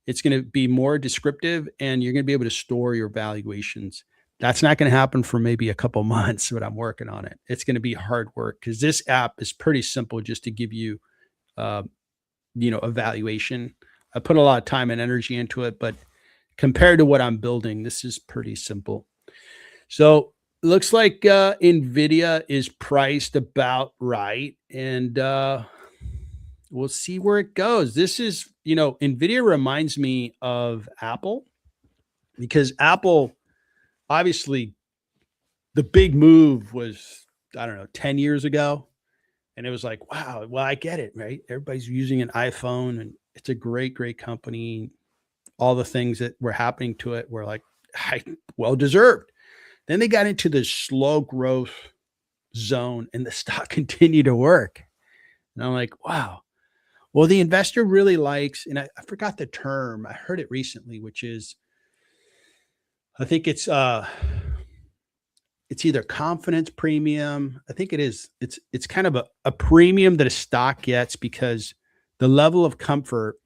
A: it's going to be more descriptive and you're going to be able to store your valuations. That's not going to happen for maybe a couple months, but I'm working on it. It's going to be hard work because this app is pretty simple just to give you, a valuation. I put a lot of time and energy into it, but compared to what I'm building, this is pretty simple. So looks like NVIDIA is priced about right. And we'll see where it goes. This is, NVIDIA reminds me of Apple because Apple, obviously, the big move was, 10 years ago. And it was like, wow, well, I get it, right? Everybody's using an iPhone and it's a great, great company. All the things that were happening to it were like, well deserved. Then they got into this slow growth zone and the stock continued to work. And I'm like, wow. Well, the investor really likes, and I forgot the term. I heard it recently, which is, I think it's either confidence premium. I think it is. It's kind of a premium that a stock gets because the level of comfort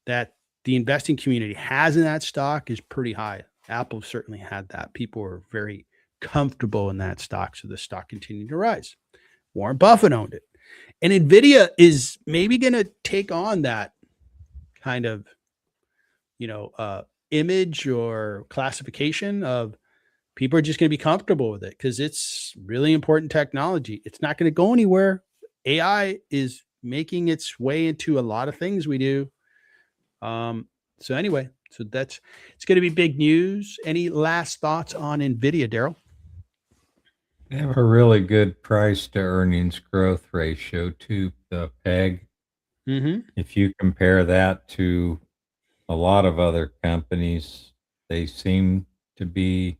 A: that the investing community has in that stock is pretty high. Apple certainly had that. People were very comfortable in that stock, so the stock continued to rise. Warren Buffett owned it. And NVIDIA is maybe going to take on that kind of, image or classification of people are just going to be comfortable with it because it's really important technology. It's not going to go anywhere. AI is making its way into a lot of things we do. So anyway, it's going to be big news. Any last thoughts on NVIDIA, Daryl?
B: They have a really good price to earnings growth ratio to the PEG.
A: Mm-hmm.
B: If you compare that to a lot of other companies, they seem to be,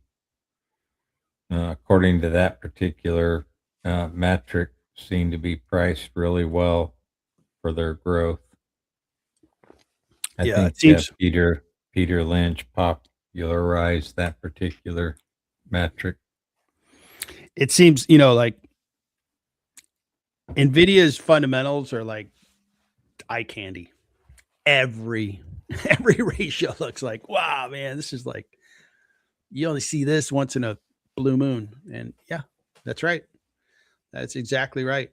B: according to that particular metric, seem to be priced really well for their growth. I think
A: it seems
B: Peter Lynch popularized that particular metric.
A: It seems, like NVIDIA's fundamentals are like eye candy. Every ratio looks like, wow, man, this is like, you only see this once in a blue moon. And yeah, that's right. That's exactly right.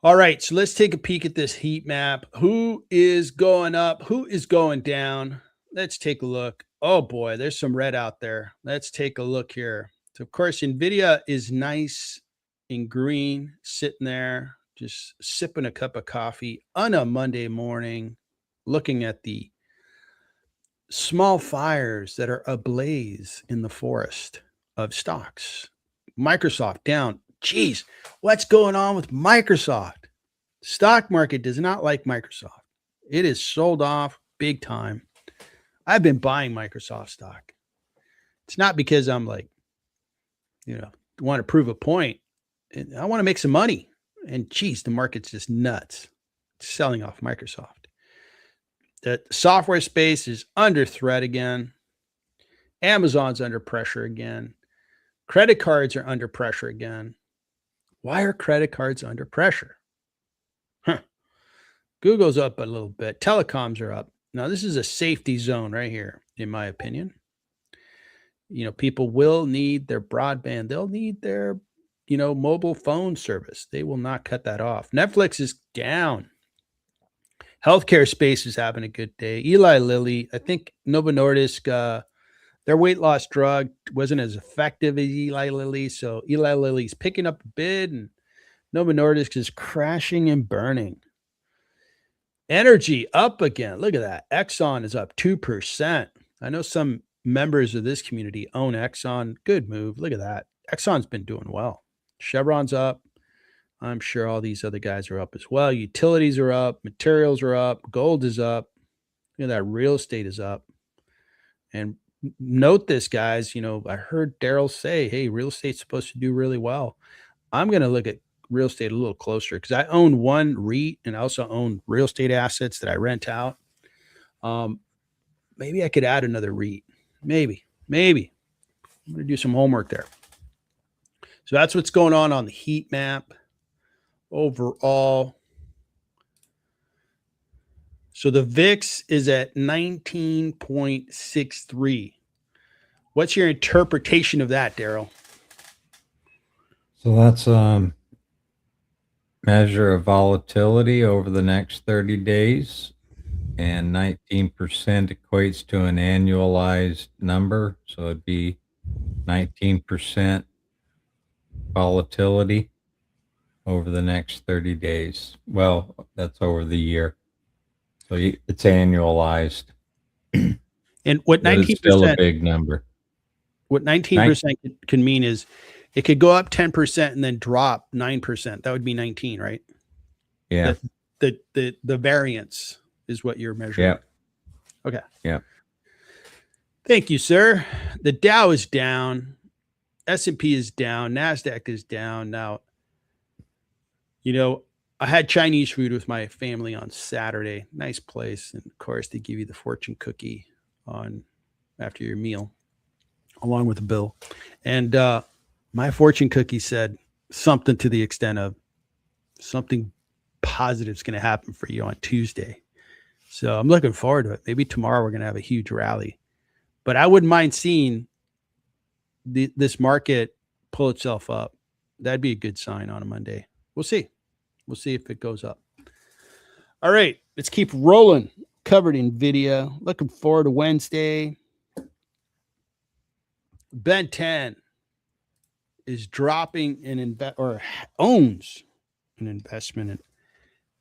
A: All right, so let's take a peek at this heat map. Who is going up? Who is going down? Let's take a look. Oh boy, there's some red out there. Let's take a look here. So of course, Nvidia is nice and green, sitting there, just sipping a cup of coffee on a Monday morning, looking at the small fires that are ablaze in the forest of stocks. Microsoft down. Geez, what's going on with Microsoft? Stock market does not like Microsoft. It is sold off big time. I've been buying Microsoft stock. It's not because I'm like, want to prove a point. I want to make some money. And geez, the market's just nuts. It's selling off Microsoft. The software space is under threat again. Amazon's under pressure again. Credit cards are under pressure again. Why are credit cards under pressure? Google's up a little bit. Telecoms are up. Now, this is a safety zone right here, in my opinion. People will need their broadband. They'll need their, mobile phone service. They will not cut that off. Netflix is down. Healthcare space is having a good day. Eli Lilly, I think Novo Nordisk, their weight loss drug wasn't as effective as Eli Lilly. So Eli Lilly's picking up a bid and Novo Nordisk is crashing and burning. Energy up again. Look at that. Exxon is up 2%. I know some members of this community own Exxon. Good move. Look at that. Exxon's been doing well. Chevron's up. I'm sure all these other guys are up as well. Utilities are up. Materials are up. Gold is up. Look at that. Real estate is up. And note this, guys. I heard Daryl say, hey, real estate's supposed to do really well. I'm going to look at real estate a little closer because I own one REIT and I also own real estate assets that I rent out. Maybe I could add another REIT. Maybe. I'm going to do some homework there. So that's what's going on the heat map overall. So the VIX is at 19.63. What's your interpretation of that, Daryl?
B: So that's measure of volatility over the next 30 days, and 19% equates to an annualized number. So it'd be 19% volatility over the next 30 days. Well, that's over the year. So it's annualized.
A: And what 19%,
B: it's still a big number.
A: What 19% can mean is it could go up 10% and then drop 9%. That would be 19, right?
B: Yeah.
A: The variance is what you're measuring.
B: Yeah.
A: Okay.
B: Yeah.
A: Thank you, sir. The Dow is down. S&P is down. NASDAQ is down. Now, I had Chinese food with my family on Saturday. Nice place. And of course, they give you the fortune cookie after your meal, along with the bill. And my fortune cookie said something to the extent of something positive is going to happen for you on Tuesday. So I'm looking forward to it. Maybe tomorrow we're going to have a huge rally. But I wouldn't mind seeing this market pull itself up. That'd be a good sign on a Monday. We'll see. We'll see if it goes up. All right, let's keep rolling. Covered Nvidia. Looking forward to Wednesday. Ben 10 is dropping owns an investment in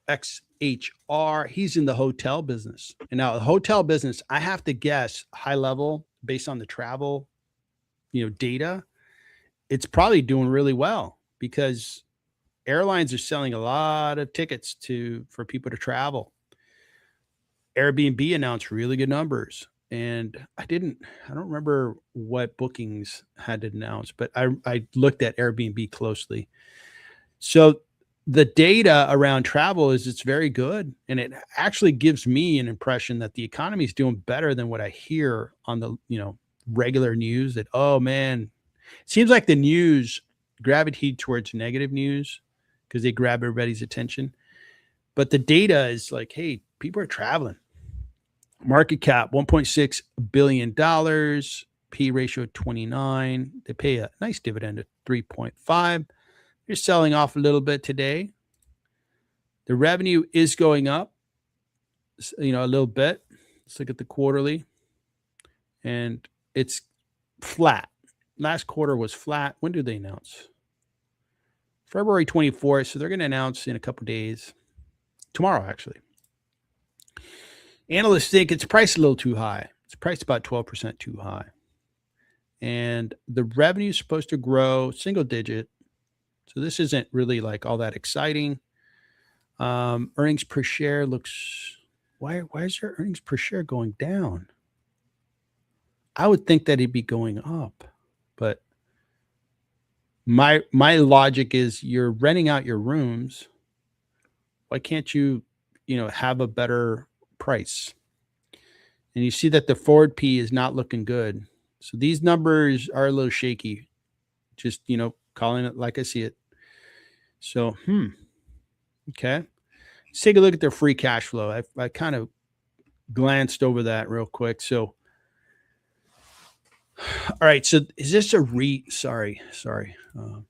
A: XHR. He's in the hotel business. And now the hotel business, I have to guess high level based on the travel, data. It's probably doing really well because airlines are selling a lot of tickets for people to travel. Airbnb announced really good numbers. And I don't remember what bookings had to announce, but I looked at Airbnb closely. So the data around travel it's very good. And it actually gives me an impression that the economy is doing better than what I hear on the, regular news that, oh man, it seems like the news gravitate towards negative news because they grab everybody's attention. But the data is like, hey, people are traveling. Market cap, $1.6 billion, P ratio 29. They pay a nice dividend of 3.5. They're selling off a little bit today. The revenue is going up, a little bit. Let's look at the quarterly, and it's flat. Last quarter was flat. When did they announce? February 24th. So they're going to announce in a couple days. Tomorrow, actually. Analysts think it's priced a little too high. It's priced about 12% too high. And the revenue is supposed to grow single digit. So this isn't really like all that exciting. Earnings per share looks, why is your earnings per share going down? I would think that it'd be going up, but my logic is you're renting out your rooms. Why can't you, have a better price? And you see that the forward P is not looking good. So these numbers are a little shaky. Just, calling it like I see it. So, okay. Let's take a look at their free cash flow. I kind of glanced over that real quick. So, all right. So is this a REIT? Sorry.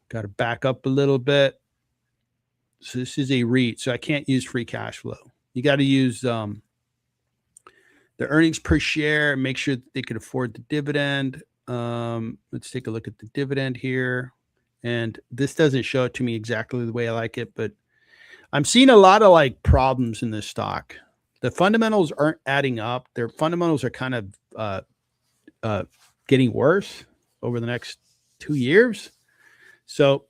A: Got to back up a little bit. So this is a REIT. So I can't use free cash flow. You got to use the earnings per share. Make sure that they could afford the dividend. Let's take a look at the dividend here. And this doesn't show it to me exactly the way I like it, but I'm seeing a lot of like problems in this stock. The fundamentals aren't adding up. Their fundamentals are kind of getting worse over the next 2 years. So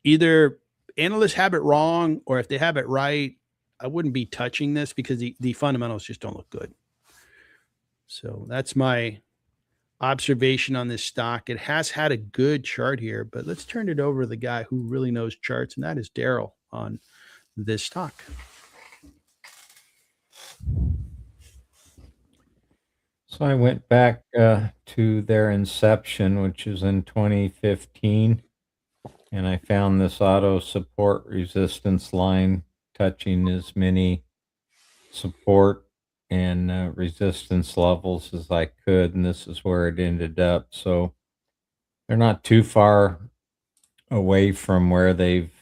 A: either analysts have it wrong, or if they have it right, I wouldn't be touching this because the fundamentals just don't look good. So that's my observation on this stock. It has had a good chart here, but let's turn it over to the guy who really knows charts, and that is Daryl on this stock.
B: So I went back to their inception, which is in 2015, and I found this auto support resistance line touching as many support and resistance levels as I could, and this is where it ended up. So they're not too far away from where they've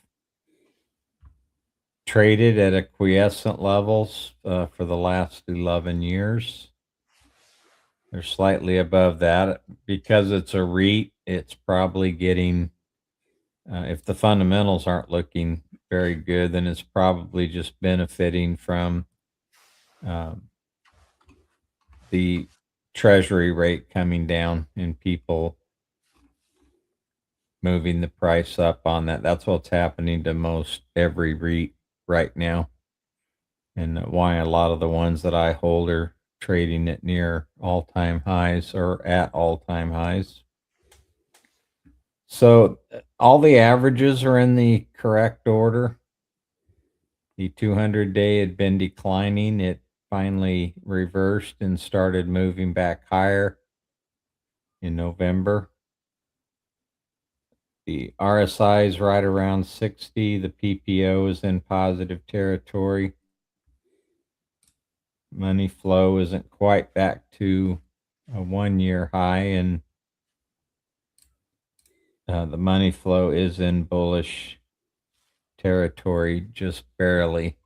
B: traded at acquiescent levels for the last 11 years. They're slightly above that. Because it's a REIT, it's probably getting, if the fundamentals aren't looking very good, then it's probably just benefiting from the treasury rate coming down and people moving the price up on that. That's what's happening to most every REIT right now, and why a lot of the ones that I hold are trading at near all-time highs or at all-time highs. So all the averages are in the correct order. The 200-day had been declining. It finally reversed and started moving back higher in November. The RSI is right around 60. The PPO is in positive territory. Money flow isn't quite back to a 1-year high, and the money flow is in bullish territory, just barely.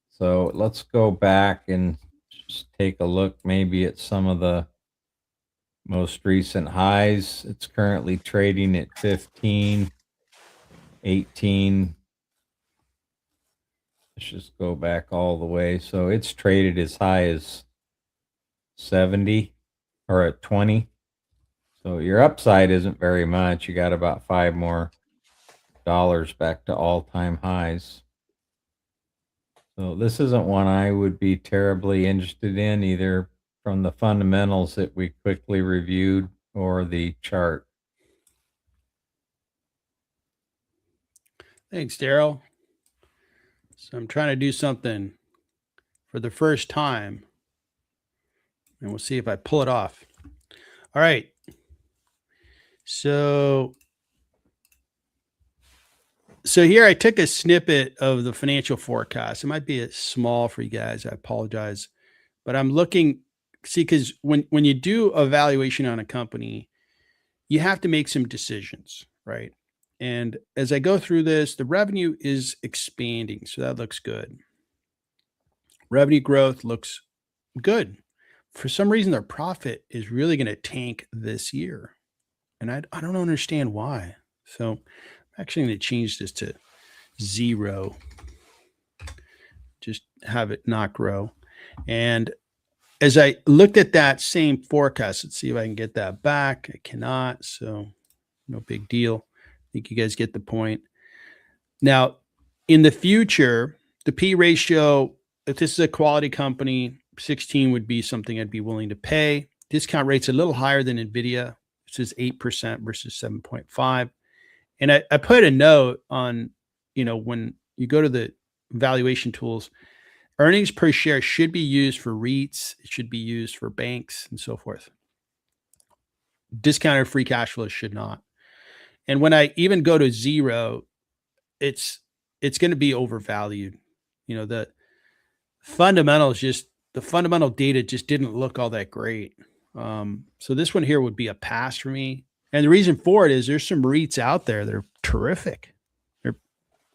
B: So let's go back and just take a look maybe at some of the most recent highs. It's currently trading at 15, 18. Let's just go back all the way. So it's traded as high as 70 or at 20. So your upside isn't very much. You got about $5 more back to all-time highs. So this isn't one I would be terribly interested in, either from the fundamentals that we quickly reviewed or the chart.
A: Thanks, Daryl. So I'm trying to do something for the first time, and we'll see if I pull it off. All right. So here I took a snippet of the financial forecast. It might be small for you guys. I apologize. But I'm looking, because when you do a valuation on a company, you have to make some decisions, right? And as I go through this, the revenue is expanding. So that looks good. Revenue growth looks good. For some reason, their profit is really going to tank this year. And I don't understand why. So I'm actually going to change this to 0. Just have it not grow. And as I looked at that same forecast, let's see if I can get that back. I cannot. So no big deal. I think you guys get the point. Now, in the future, the P ratio, if this is a quality company, 16 would be something I'd be willing to pay. Discount rate's a little higher than Nvidia. This is 8% versus 7.5. And I put a note on, when you go to the valuation tools, earnings per share should be used for REITs. It should be used for banks and so forth. Discounted free cash flow should not. And when I even go to 0, it's going to be overvalued. The fundamental data just didn't look all that great. So this one here would be a pass for me. And the reason for it is there's some REITs out there that are terrific.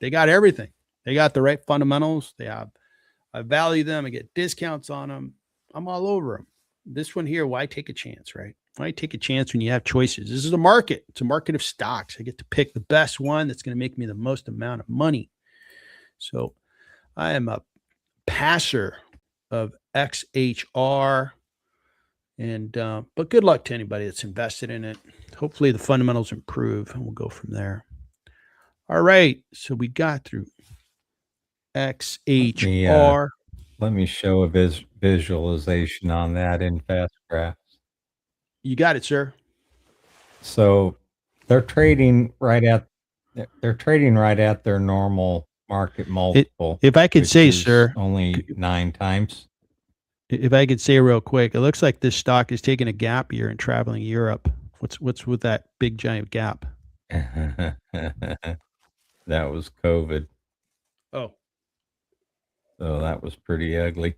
A: They got everything. They got the right fundamentals. I value them. I get discounts on them. I'm all over them. This one here, why take a chance, right? Why take a chance when you have choices? This is a market. It's a market of stocks. I get to pick the best one that's going to make me the most amount of money. So I am a passer of XHR. And but good luck to anybody that's invested in it. Hopefully the fundamentals improve and we'll go from there. All right. So we got through XHR.
B: Let me show a visualization on that in Fast Graphs.
A: You got it, sir.
B: So they're trading right at their normal market multiple.
A: If I could say, sir,
B: only 9 times.
A: If I could say real quick, it looks like this stock is taking a gap year and traveling Europe. What's with that big giant gap?
B: That was COVID.
A: Oh.
B: So that was pretty ugly.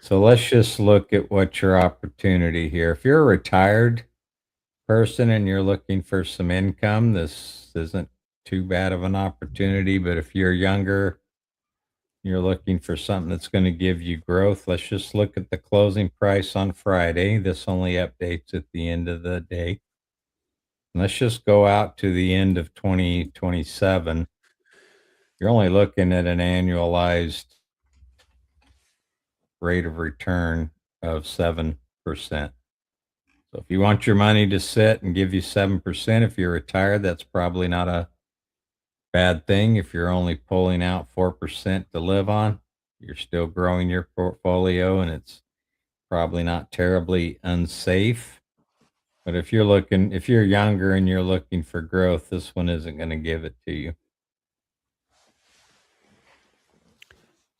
B: So let's just look at what's your opportunity here. If you're a retired person and you're looking for some income, this isn't too bad of an opportunity. But if you're younger, you're looking for something that's going to give you growth. Let's just look at the closing price on Friday. This only updates at the end of the day. Let's just go out to the end of 2027. You're only looking at an annualized rate of return of 7%. So if you want your money to sit and give you 7%, if you're retired, that's probably not a bad thing. If you're only pulling out 4% to live on, you're still growing your portfolio and it's probably not terribly unsafe. But if you're younger and you're looking for growth, this one isn't going to give it to you.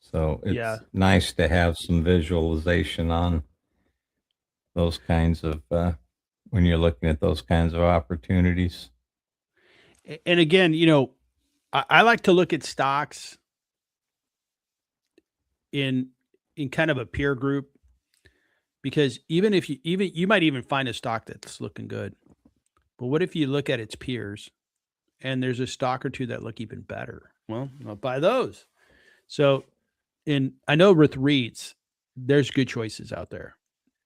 B: So it's nice to have some visualization on those kinds of, when you're looking at those kinds of opportunities.
A: And again, I like to look at stocks in kind of a peer group, because even if you might even find a stock that's looking good, but what if you look at its peers and there's a stock or two that look even better? Well, I'll buy those. So I know with REITs, there's good choices out there.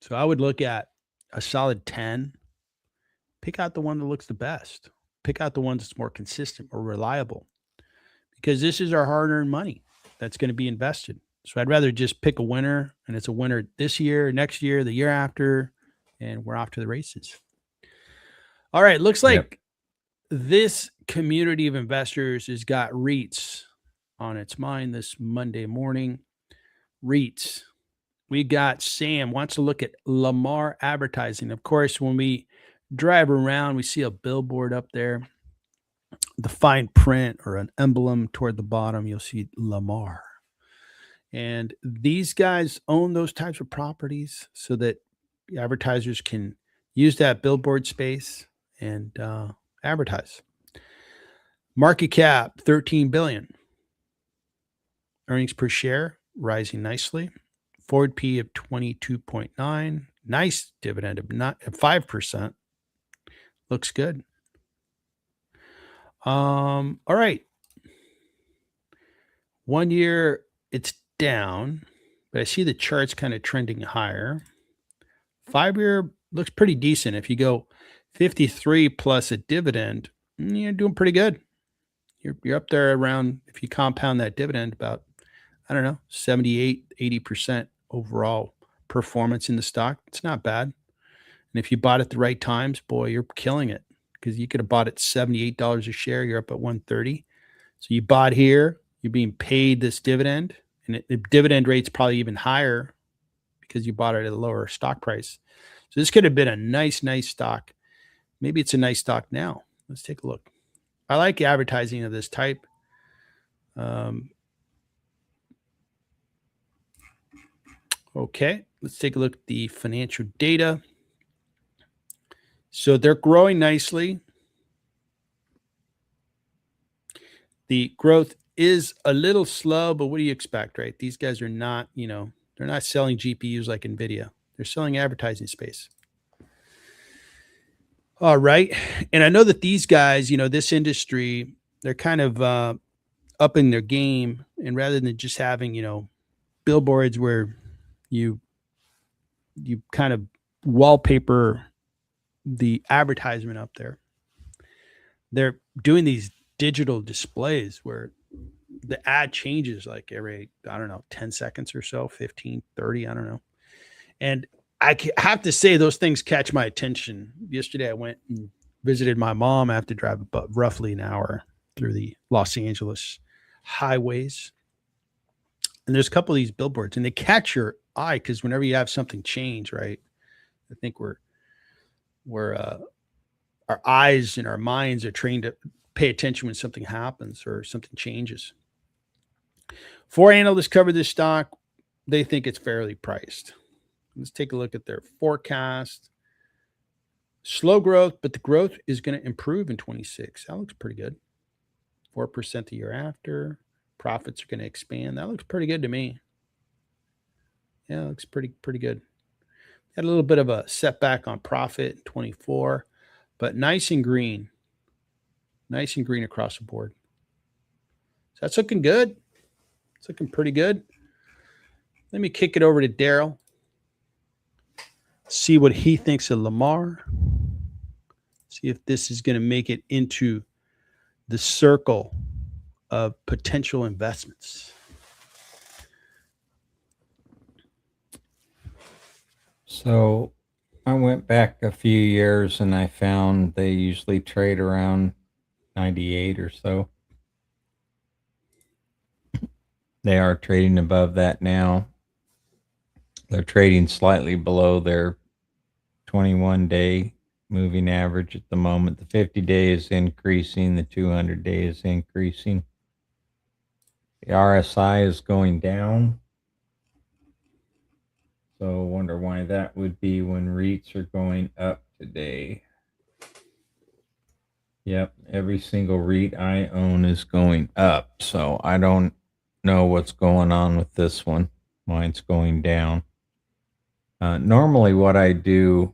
A: So I would look at a solid 10, pick out the one that looks the best, pick out the one that's more consistent or reliable, because this is our hard-earned money that's going to be invested. So I'd rather just pick a winner, and it's a winner this year, next year, the year after, and we're off to the races. All right. Looks like this community of investors has got REITs on its mind this Monday morning. REITs. We got Sam wants to look at Lamar advertising. Of course, when we drive around, we see a billboard up there. The fine print or an emblem toward the bottom, you'll see Lamar. And these guys own those types of properties so that advertisers can use that billboard space and advertise. Market cap, 13 billion. Earnings per share rising nicely. Forward P of 22.9. Nice dividend of 5%. Looks good. All right. 1 year, it's down, but I see the charts kind of trending higher. 5 year looks pretty decent. If you go 53 plus a dividend, you're doing pretty good. You're up there around, if you compound that dividend, about, I don't know, 78, 80% overall performance in the stock. It's not bad. And if you bought at the right times, boy, you're killing it, because you could have bought at $78 a share. You're up at 130. So you bought here, you're being paid this dividend, and the dividend rate's probably even higher because you bought it at a lower stock price. So this could have been a nice stock. Maybe it's a nice stock now. Let's take a look. I like advertising of this type. Okay, let's take a look at the financial data. So they're growing nicely. The growth is a little slow, but what do you expect, right? These guys are not, they're not selling GPUs like Nvidia. They're selling advertising space. All right. And I know that these guys, this industry, they're kind of upping their game. And rather than just having, billboards where you kind of wallpaper the advertisement up there, they're doing these digital displays where the ad changes like every, I don't know, 10 seconds or so, 15, 30, I don't know. And I have to say, those things catch my attention. Yesterday, I went and visited my mom. I have to drive about roughly an hour through the Los Angeles highways. And there's a couple of these billboards, and they catch your eye because whenever you have something change, right? I think our eyes and our minds are trained to pay attention when something happens or something changes. 4 analysts cover this stock. They think it's fairly priced. Let's take a look at their forecast. Slow growth, but the growth is going to improve in 26. That looks pretty good. 4% the year after. Profits are going to expand. That looks pretty good to me. Yeah, it looks pretty good. Had a little bit of a setback on profit in 24, but nice and green. Nice and green across the board. So that's looking good. It's looking pretty good. Let me kick it over to Daryl. See what he thinks of Lamar. See if this is going to make it into the circle of potential investments.
B: So I went back a few years and I found they usually trade around 98 or so. They are trading above that now. They're trading slightly below their 21-day moving average at the moment. The 50-day is increasing. The 200-day is increasing. The RSI is going down. So I wonder why that would be when REITs are going up today. Yep, every single REIT I own is going up. So I don't know what's going on with this one. Mine's going down. Normally what I do,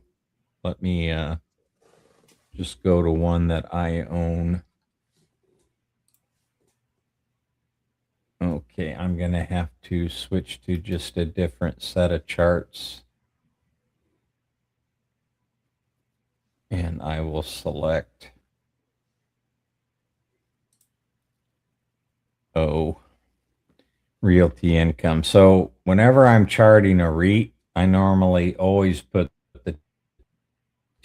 B: let me just go to one that I own. Okay, I'm going to have to switch to just a different set of charts. And I will select Realty Income. So whenever I'm charting a REIT, I normally always put the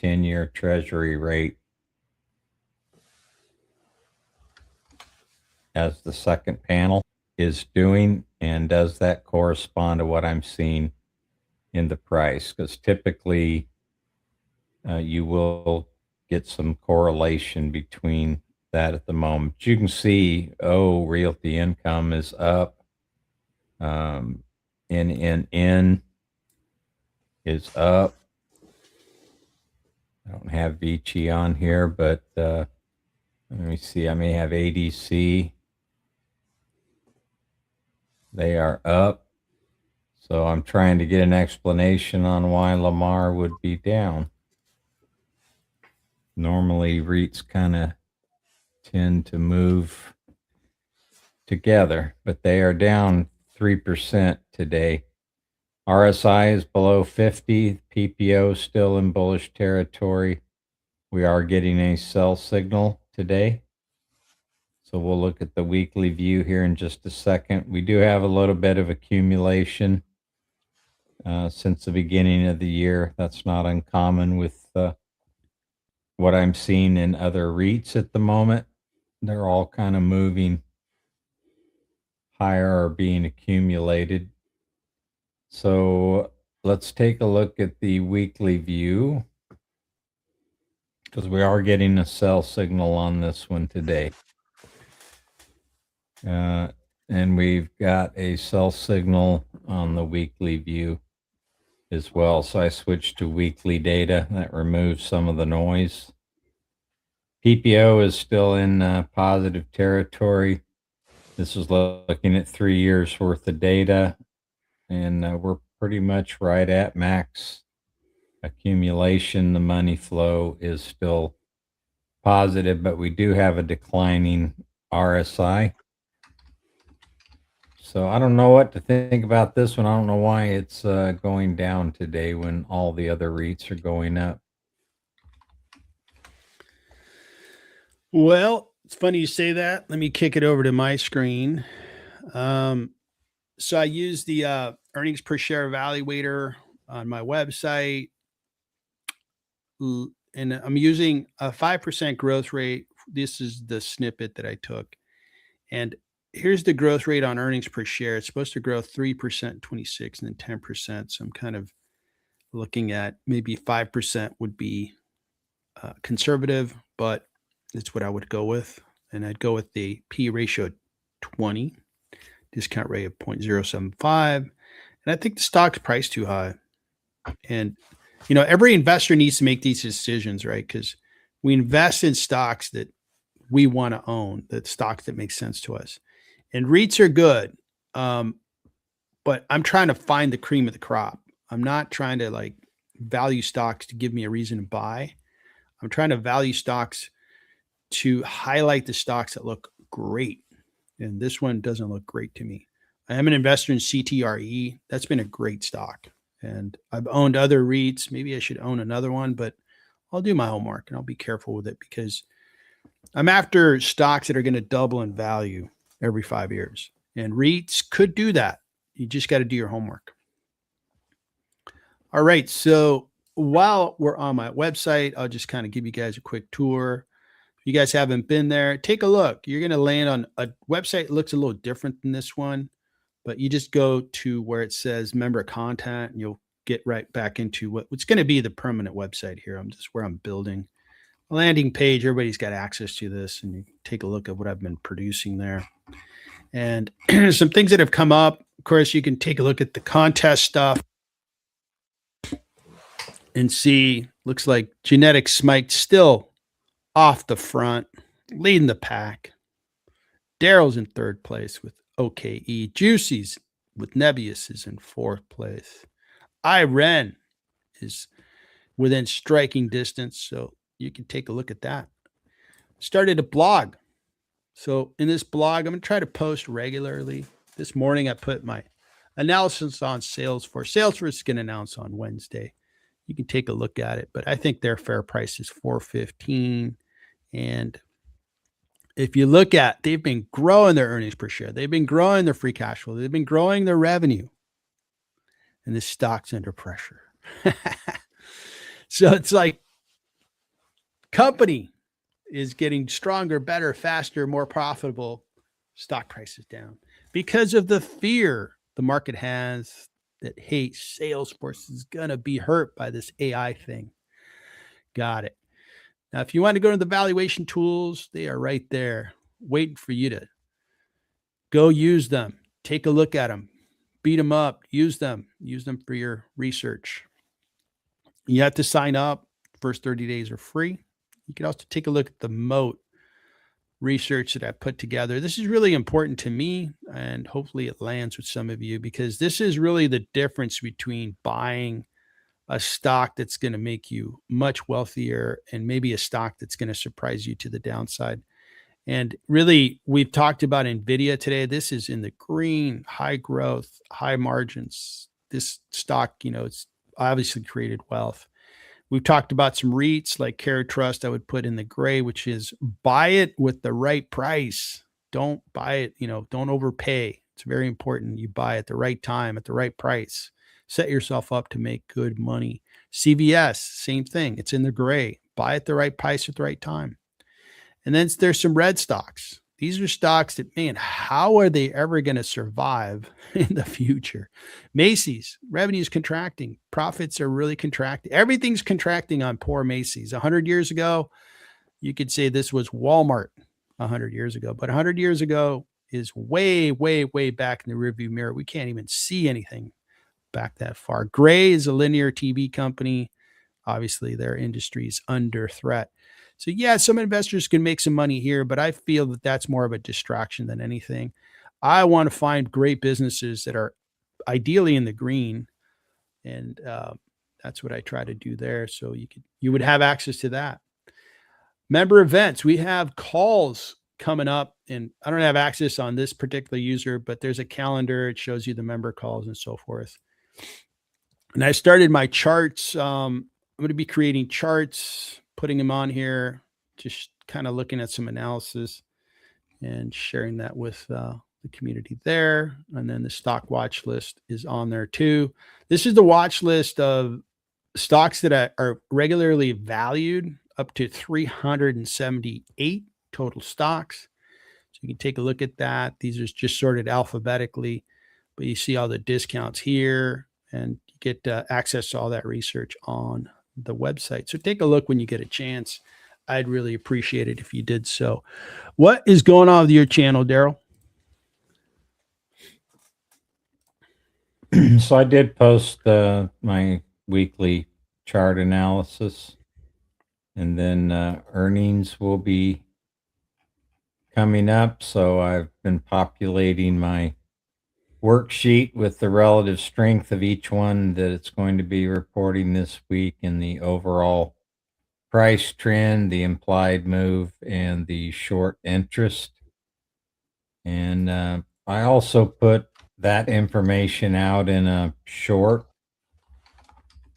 B: 10-year treasury rate as the second panel is doing, and does that correspond to what I'm seeing in the price? Because typically you will get some correlation between that at the moment. You can see, Realty Income is up. NNN is up. I don't have Vici on here, but let me see. I may have ADC. They are up. So I'm trying to get an explanation on why Lamar would be down. Normally REITs kind of tend to move together, but they are down 3% today. RSI is below 50. PPO still in bullish territory. We are getting a sell signal today. So we'll look at the weekly view here in just a second. We do have a little bit of accumulation since the beginning of the year. That's not uncommon with what I'm seeing in other REITs at the moment. They're all kind of moving higher or being accumulated. So let's take a look at the weekly view, because we are getting a sell signal on this one today. And we've got a sell signal on the weekly view as well. So I switched to weekly data. That removes some of the noise. PPO is still in positive territory. This is looking at 3 years worth of data, and we're pretty much right at max accumulation. The money flow is still positive, but we do have a declining RSI. So I don't know what to think about this one. I don't know why it's going down today when all the other REITs are going up.
A: Well, it's funny you say that. Let me kick it over to my screen. So I use the earnings per share evaluator on my website, and I'm using a 5% growth rate. This is the snippet that I took. And here's the growth rate on earnings per share. It's supposed to grow 3%, 26, and then 10%. So I'm kind of looking at maybe 5% would be conservative, but it's what I would go with. And I'd go with the P ratio 20, discount rate of 0.075. And I think the stock's priced too high. And, every investor needs to make these decisions, right? Because we invest in stocks that we want to own, that stocks that make sense to us. And REITs are good. But I'm trying to find the cream of the crop. I'm not trying to value stocks to give me a reason to buy. I'm trying to value stocks to highlight the stocks that look great. And this one doesn't look great to me. I am an investor in CTRE. That's been a great stock. And I've owned other REITs. Maybe I should own another one, but I'll do my homework and I'll be careful with it because I'm after stocks that are going to double in value every 5 years. And REITs could do that. You just got to do your homework. All right. So while we're on my website, I'll just kind of give you guys a quick tour. If you guys haven't been there, take a look. You're going to land on a website that looks a little different than this one, but you just go to where it says member content and you'll get right back into what's going to be the permanent website here. Where I'm building a landing page. Everybody's got access to this, and you can take a look at what I've been producing there. And some things that have come up. Of course, you can take a look at the contest stuff and see, looks like Genetic Smite still off the front, leading the pack. Daryl's in third place with OKE. Juicy's with Nebius is in fourth place. iRen is within striking distance, so you can take a look at that. Started a blog. So in this blog, I'm going to try to post regularly. This morning, I put my analysis on Salesforce. Salesforce is going to announce on Wednesday. You can take a look at it, but I think their fair price is $4.15. And if you look at, they've been growing their earnings per share. They've been growing their free cash flow. They've been growing their revenue. And this stock's under pressure. So it's like company is getting stronger, better, faster, more profitable. Stock price is down because of the fear the market has that, hey, Salesforce is going to be hurt by this AI thing. Got it. Now, if you want to go to the valuation tools, they are right there waiting for you to go use them. Take a look at them, beat them up, use them for your research. You have to sign up. First 30 days are free. You can also take a look at the moat research that I put together. This is really important to me, and hopefully it lands with some of you, because this is really the difference between buying a stock that's going to make you much wealthier, and maybe a stock that's going to surprise you to the downside. And really, we've talked about Nvidia today. This is in the green, high growth, high margins. This stock, it's obviously created wealth. We've talked about some REITs like Care Trust I would put in the gray, which is buy it with the right price. Don't buy it, don't overpay. It's very important you buy at the right time, at the right price. Set yourself up to make good money. CVS, same thing. It's in the gray. Buy at the right price at the right time. And then there's some red stocks. These are stocks that, man, how are they ever going to survive in the future? Macy's, revenue is contracting. Profits are really contracting. Everything's contracting on poor Macy's. 100 years ago, you could say this was Walmart 100 years ago. But 100 years ago is way, way, way back in the rearview mirror. We can't even see anything back that far. Gray is a linear TV company. Obviously, their industry is under threat. So, yeah, some investors can make some money here, but I feel that that's more of a distraction than anything. I want to find great businesses that are ideally in the green, and that's what I try to do there. So you would have access to that. Member events, we have calls coming up, and I don't have access on this particular user, but there's a calendar. It shows you the member calls and so forth. And I started my charts. I'm going to be creating charts, putting them on here, just kind of looking at some analysis and sharing that with the community there. And then the stock watch list is on there too. This is the watch list of stocks that are regularly valued, up to 378 total stocks. So you can take a look at that. These are just sorted alphabetically, but you see all the discounts here, and you get access to all that research on the website. So take a look when you get a chance. I'd really appreciate it if you did so. What is going on with your channel, Daryl?
B: So I did post my weekly chart analysis, and then earnings will be coming up. So I've been populating my worksheet with the relative strength of each one that it's going to be reporting this week, and the overall price trend, the implied move, and the short interest. And I also put that information out in a short.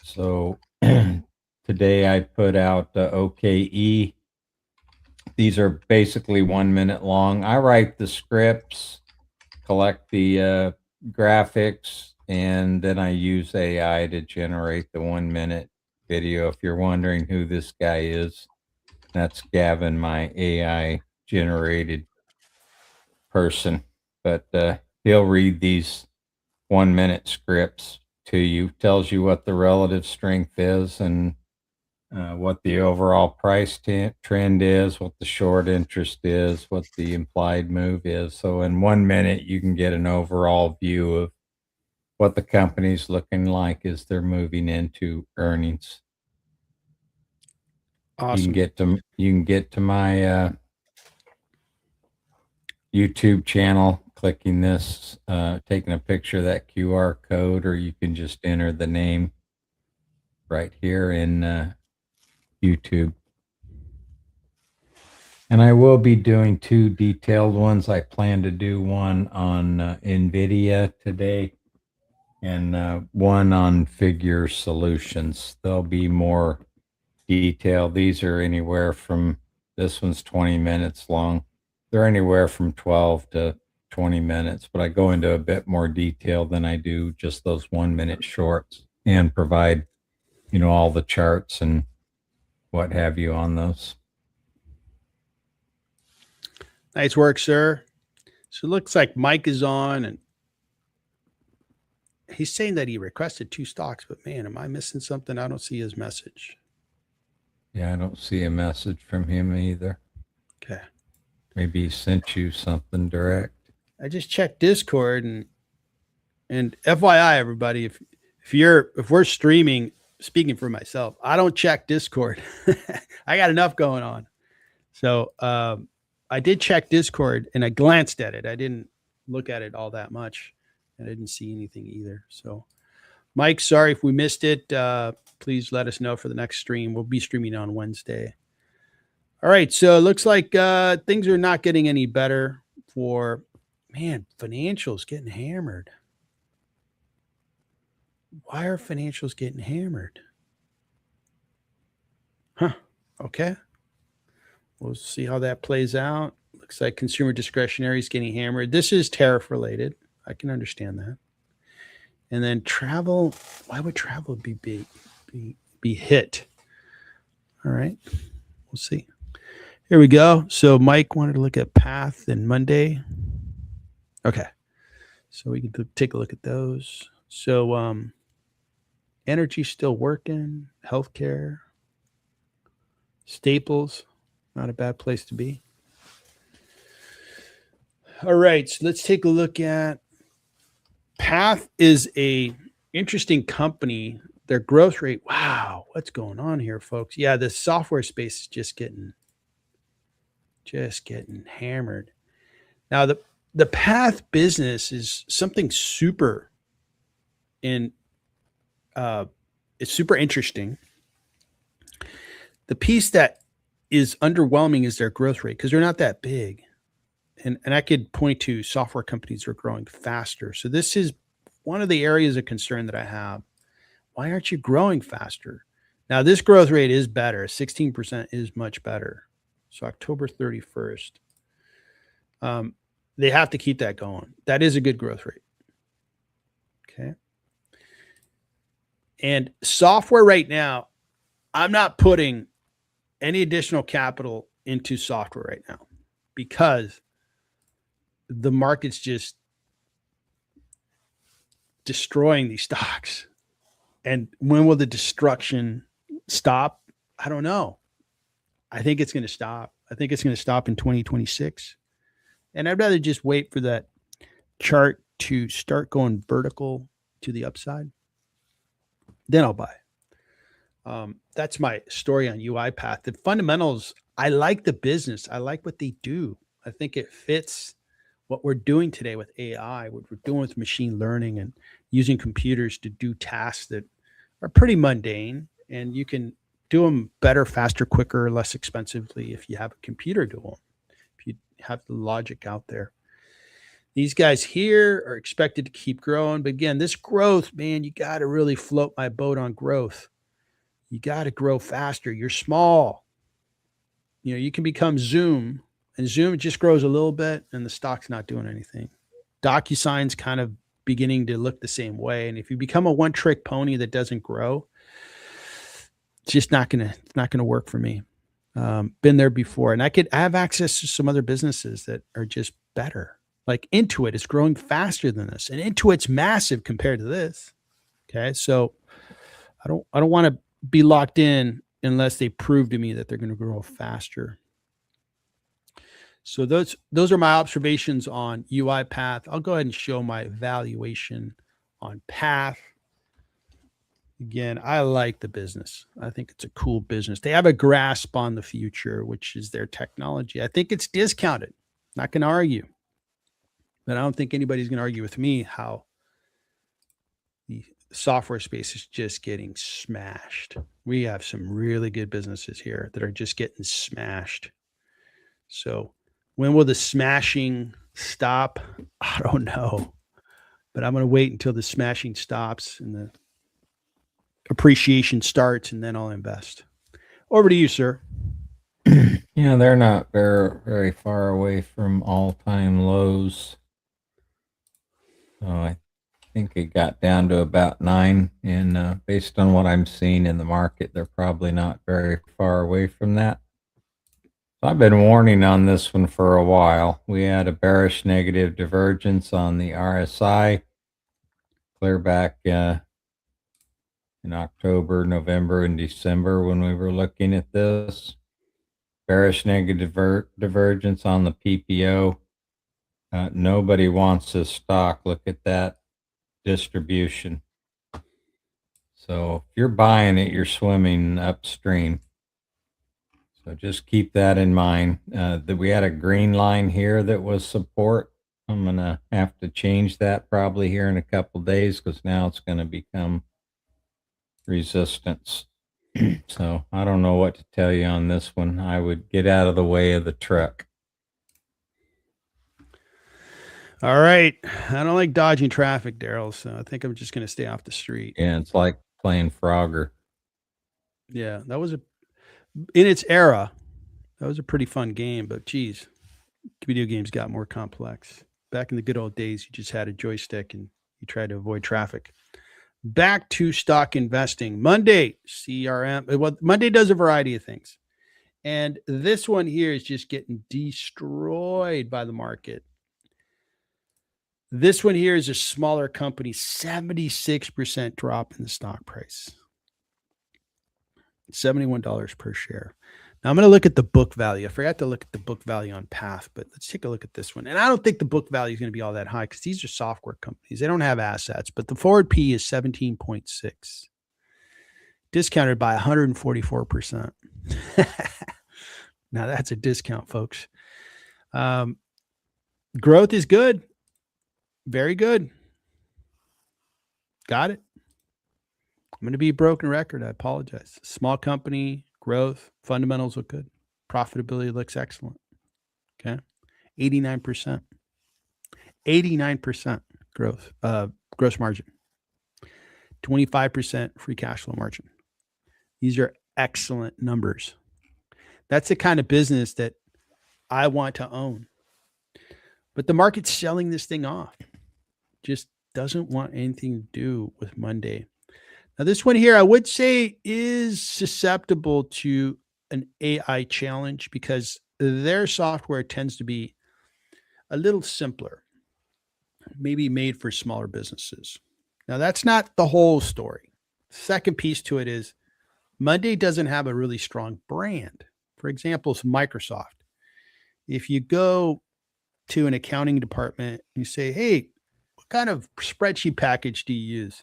B: So today I put out OKE. These are basically 1 minute long. I write the scripts, collect the graphics, and then I use AI to generate the 1 minute video. If you're wondering who this guy is, that's Gavin, my AI generated person. But he'll read these 1 minute scripts to you, tells you what the relative strength is, and what the overall price trend is, what the short interest is, what the implied move is. So in 1 minute, you can get an overall view of what the company's looking like as they're moving into earnings.
A: Awesome.
B: You can get to my YouTube channel, clicking this, taking a picture of that QR code, or you can just enter the name right here in YouTube. And I will be doing 2 detailed ones. I plan to do one on Nvidia today, and one on Figure Solutions. They'll be more detailed. These are anywhere from, this one's 20 minutes long. They're anywhere from 12 to 20 minutes, but I go into a bit more detail than I do just those 1 minute shorts, and provide, all the charts and what have you on those.
A: Nice work, sir. So it looks like Mike is on, and he's saying that he requested 2 stocks, but man, am I missing something? I don't see his message.
B: Yeah, I don't see a message from him either.
A: Okay.
B: Maybe he sent you something direct.
A: I just checked Discord, and FYI, everybody, if we're streaming, speaking for myself, I don't check Discord. I got enough going on. So I did check Discord, and I glanced at it. I didn't look at it all that much. I didn't see anything either. So, Mike, sorry if we missed it. please let us know for the next stream. We'll be streaming on Wednesday. All right, so it looks like things are not getting any better for, man, financials getting hammered. Why are financials getting hammered? Huh, okay. We'll see how that plays out. Looks like consumer discretionary is getting hammered. This is tariff related. I can understand that. And then travel, why would travel be hit? All right, we'll see. Here we go. So Mike wanted to look at Path and Monday. Okay, so we can take a look at those. So energy still working, healthcare, staples, not a bad place to be. All right, so let's take a look at Path. Is a interesting company. Their growth rate, wow, what's going on here, folks? Yeah, the software space is just getting hammered. Now, the Path business is something super it's super interesting. The piece that is underwhelming is their growth rate because they're not that big. And I could point to software companies that are growing faster. So this is one of the areas of concern that I have. Why aren't you growing faster? Now, this growth rate is better. 16% is much better. So October 31st. They have to keep that going. That is a good growth rate. Okay. And software right now, I'm not putting any additional capital into software right now because the market's just destroying these stocks. And when will the destruction stop? I don't know. I think it's going to stop. I think it's going to stop in 2026. And I'd rather just wait for that chart to start going vertical to the upside. Then I'll buy. That's my story on UiPath. The fundamentals, I like the business. I like what they do. I think it fits what we're doing today with AI, what we're doing with machine learning and using computers to do tasks that are pretty mundane. And you can do them better, faster, quicker, less expensively if you have a computer do them, if you have the logic out there. These guys here are expected to keep growing. But again, this growth, man, you got to really float my boat on growth. You got to grow faster. You're small. You know, you can become Zoom, and Zoom just grows a little bit, and the stock's not doing anything. DocuSign's kind of beginning to look the same way. And if you become a one-trick pony that doesn't grow, it's just not gonna work for me. Been there before, and I have access to some other businesses that are just better. Like Intuit is growing faster than this, and Intuit's massive compared to this. Okay, so I don't want to be locked in unless they prove to me that they're going to grow faster. So those are my observations on UiPath. I'll go ahead and show my valuation on Path. Again, I like the business. I think it's a cool business. They have a grasp on the future, which is their technology. I think it's discounted. Not going to argue. But I don't think anybody's going to argue with me how the software space is just getting smashed. We have some really good businesses here that are just getting smashed. So when will the smashing stop? I don't know. But I'm going to wait until the smashing stops and the appreciation starts, and then I'll invest. Over to you, sir.
B: Yeah, they're not very, very far away from all-time lows. So I think it got down to about 9, and based on what I'm seeing in the market, they're probably not very far away from that. So I've been warning on this one for a while. We had a bearish negative divergence on the RSI clear back in October, November, and December when we were looking at this. Bearish negative divergence on the PPO. Nobody wants this stock. Look at that distribution. So if you're buying it, you're swimming upstream. So just keep that in mind. That we had a green line here that was support. I'm going to have to change that probably here in a couple days because now it's going to become resistance. So I don't know what to tell you on this one. I would get out of the way of the truck.
A: All right. I don't like dodging traffic, Daryl, so I think I'm just going to stay off the street.
B: Yeah, it's like playing Frogger.
A: Yeah, that was in its era, that was a pretty fun game, but geez, video games got more complex. Back in the good old days, you just had a joystick and you tried to avoid traffic. Back to stock investing. Monday, CRM. Well, Monday does a variety of things. And this one here is just getting destroyed by the market. This one here is a smaller company, 76% drop in the stock price. $71 per share. Now I'm going to look at the book value. I forgot to look at the book value on Path, but let's take a look at this one. And I don't think the book value is going to be all that high because these are software companies. They don't have assets, but the forward P is 17.6, discounted by 144%. Now that's a discount, folks. Growth is good. Very good. Got it. I'm going to be a broken record. I apologize. Small company, growth, fundamentals look good. Profitability looks excellent. Okay. 89%. 89% growth, gross margin. 25% free cash flow margin. These are excellent numbers. That's the kind of business that I want to own. But the market's selling this thing off. Just doesn't want anything to do with Monday. Now, this one here, I would say is susceptible to an AI challenge because their software tends to be a little simpler, maybe made for smaller businesses. Now, that's not the whole story. Second piece to it is Monday doesn't have a really strong brand. For example, it's Microsoft. If you go to an accounting department and you say, hey, what kind of spreadsheet package do you use?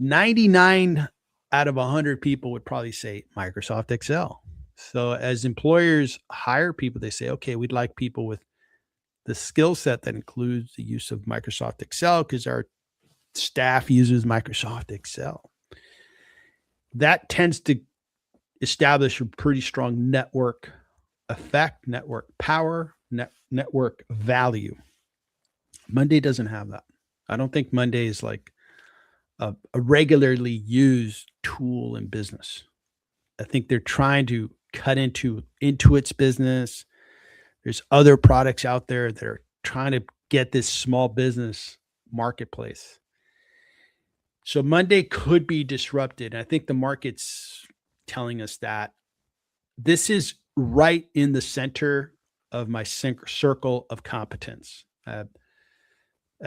A: 99 out of 100 people would probably say Microsoft Excel. So as employers hire people, they say, okay, we'd like people with the skill set that includes the use of Microsoft Excel because our staff uses Microsoft Excel. That tends to establish a pretty strong network effect, network power, network value. Monday doesn't have that. I don't think Monday is like a regularly used tool in business. I think they're trying to cut into its business. There's other products out there that are trying to get this small business marketplace. So Monday could be disrupted. I think the market's telling us that. This is right in the center of my circle of competence. At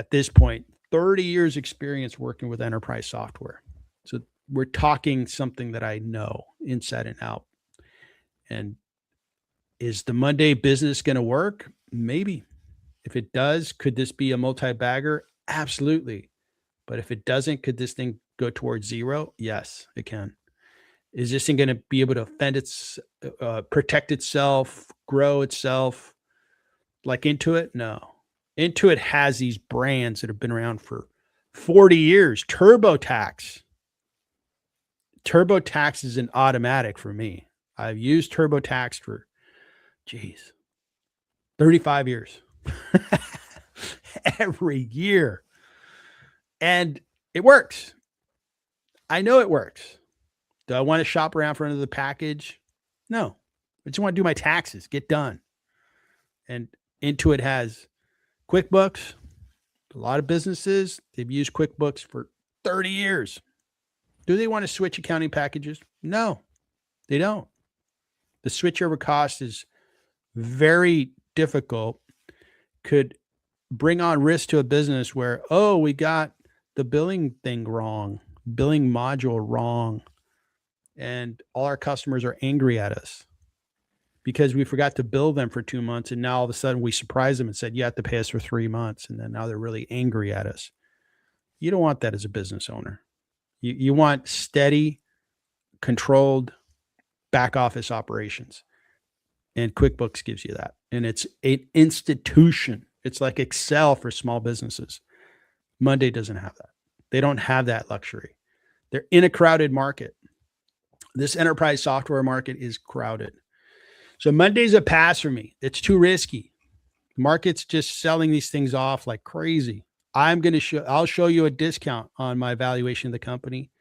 A: this point, 30 years experience working with enterprise software. So we're talking something that I know inside and out. And is the Monday business going to work? Maybe. If it does, could this be a multi-bagger? Absolutely. But if it doesn't, could this thing go towards zero? Yes, it can. Is this thing going to be able to protect itself, grow itself like Intuit? No. Intuit has these brands that have been around for 40 years. TurboTax. TurboTax is an automatic for me. I've used TurboTax for, 35 years. Every year. And it works. I know it works. Do I want to shop around for another package? No. I just want to do my taxes, get done. And Intuit has QuickBooks. A lot of businesses, they've used QuickBooks for 30 years. Do they want to switch accounting packages? No, they don't. The switchover cost is very difficult. Could bring on risk to a business where, oh, we got the billing thing wrong, billing module wrong, and all our customers are angry at us because we forgot to bill them for 2 months. And now all of a sudden we surprised them and said, you have to pay us for 3 months. And then now they're really angry at us. You don't want that as a business owner. You want steady, controlled back office operations. And QuickBooks gives you that. And it's an institution. It's like Excel for small businesses. Monday doesn't have that. They don't have that luxury. They're in a crowded market. This enterprise software market is crowded. So Monday's a pass for me. It's too risky. Market's just selling these things off like crazy. I'll show you a discount on my valuation of the company,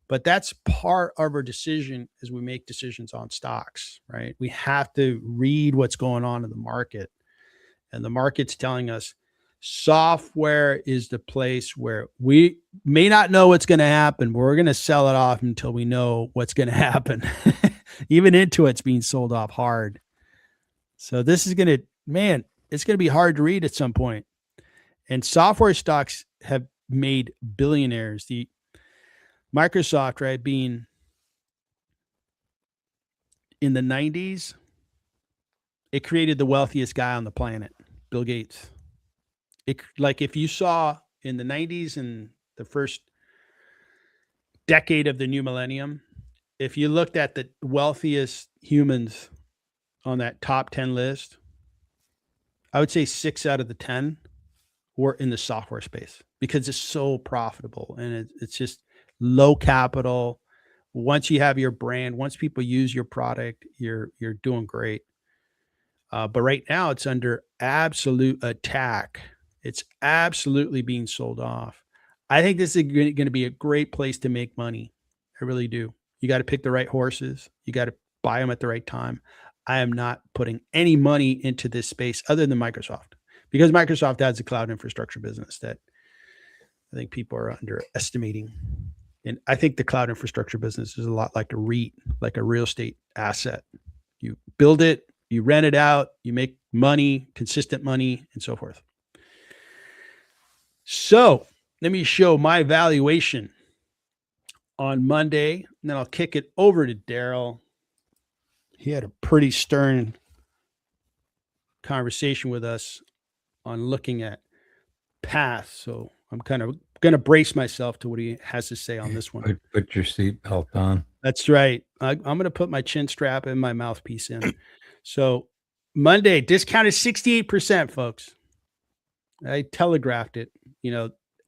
A: but that's part of our decision as we make decisions on stocks, right? We have to read what's going on in the market, and the market's telling us software is the place where we may not know what's going to happen, but we're going to sell it off until we know what's going to happen. Even Intuit's being sold off hard. So this is going to, man, it's going to be hard to read at some point. And software stocks have made billionaires. The Microsoft, right, being in the 90s, it created the wealthiest guy on the planet, Bill Gates. Like if you saw in the 90s and the first decade of the new millennium, if you looked at the wealthiest humans on that top 10 list, I would say 6 out of the 10 were in the software space because it's so profitable and it's just low capital. Once you have your brand, once people use your product, you're doing great. But right now it's under absolute attack. It's absolutely being sold off. I think this is going to be a great place to make money. I really do. You got to pick the right horses. You got to buy them at the right time. I am not putting any money into this space other than Microsoft, because Microsoft has a cloud infrastructure business that I think people are underestimating. And I think the cloud infrastructure business is a lot like a REIT, like a real estate asset. You build it, you rent it out, you make money, consistent money, and so forth. So let me show my valuation on Monday, and then I'll kick it over to Daryl. He had a pretty stern conversation with us on looking at path. So I'm kind of going to brace myself to what he has to say on this one.
B: Put your seatbelt on.
A: That's right. I'm going to put my chin strap and my mouthpiece in. So Monday, discounted 68%, folks. I telegraphed it.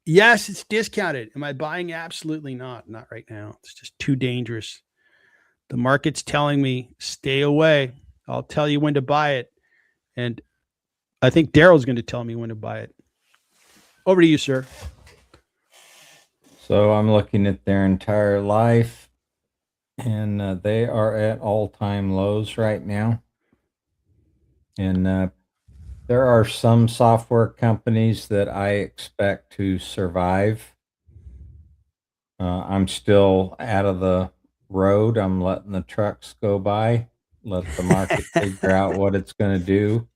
A: Yes, it's discounted. Am I buying? Absolutely not. Not right now. It's just too dangerous. The market's telling me stay away. I'll tell you when to buy it. And I think Daryl's going to tell me when to buy it. Over to you, sir.
B: So I'm looking at their entire life, and they are at all-time lows right now. And there are some software companies that I expect to survive. I'm still out of the road. I'm letting the trucks go by, let the market figure out what it's going to do,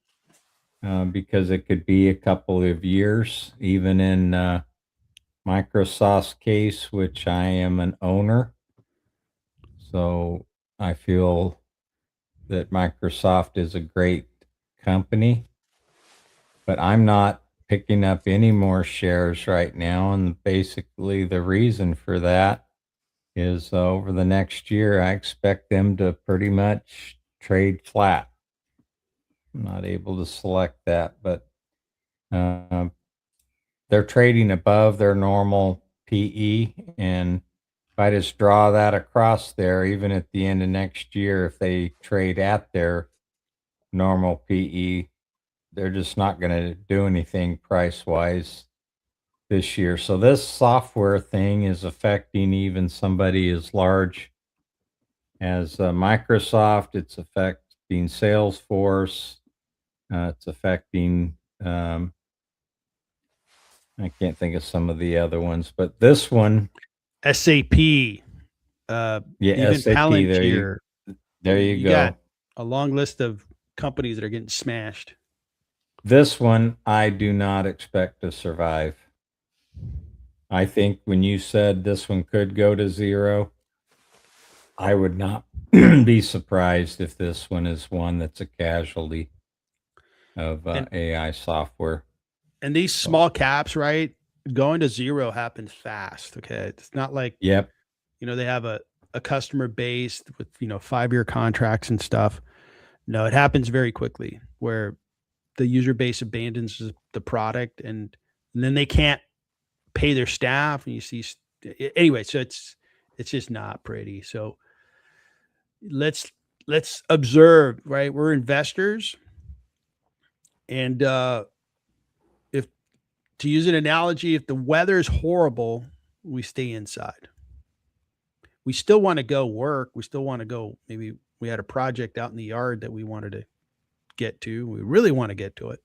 B: because it could be a couple of years, even in Microsoft's case, which I am an owner. So I feel that Microsoft is a great company, but I'm not picking up any more shares right now. And basically the reason for that is over the next year, I expect them to pretty much trade flat. I'm not able to select that, but they're trading above their normal PE. And if I just draw that across there, even at the end of next year, if they trade at their normal PE, they're just not going to do anything price-wise this year. So this software thing is affecting even somebody as large as Microsoft. It's affecting Salesforce. It's affecting, I can't think of some of the other ones, but this one,
A: SAP, even
B: SAP.
A: Palantir.
B: There you go.
A: Got a long list of companies that are getting smashed.
B: This one, I do not expect to survive. I think when you said this one could go to zero, I would not be surprised if this one is one that's a casualty of AI software.
A: And these small caps, right? Going to zero happens fast. Okay. It's not like,
B: Yep.
A: They have a customer base with, 5-year contracts and stuff. No, it happens very quickly where the user base abandons the product and then they can't pay their staff. And you see Anyway, so it's just not pretty. So let's observe, right? We're investors, and if, to use an analogy, if the weather is horrible, we stay inside. We still want to go work. We still want to go. Maybe we had a project out in the yard that we wanted to get to. We really want to get to it.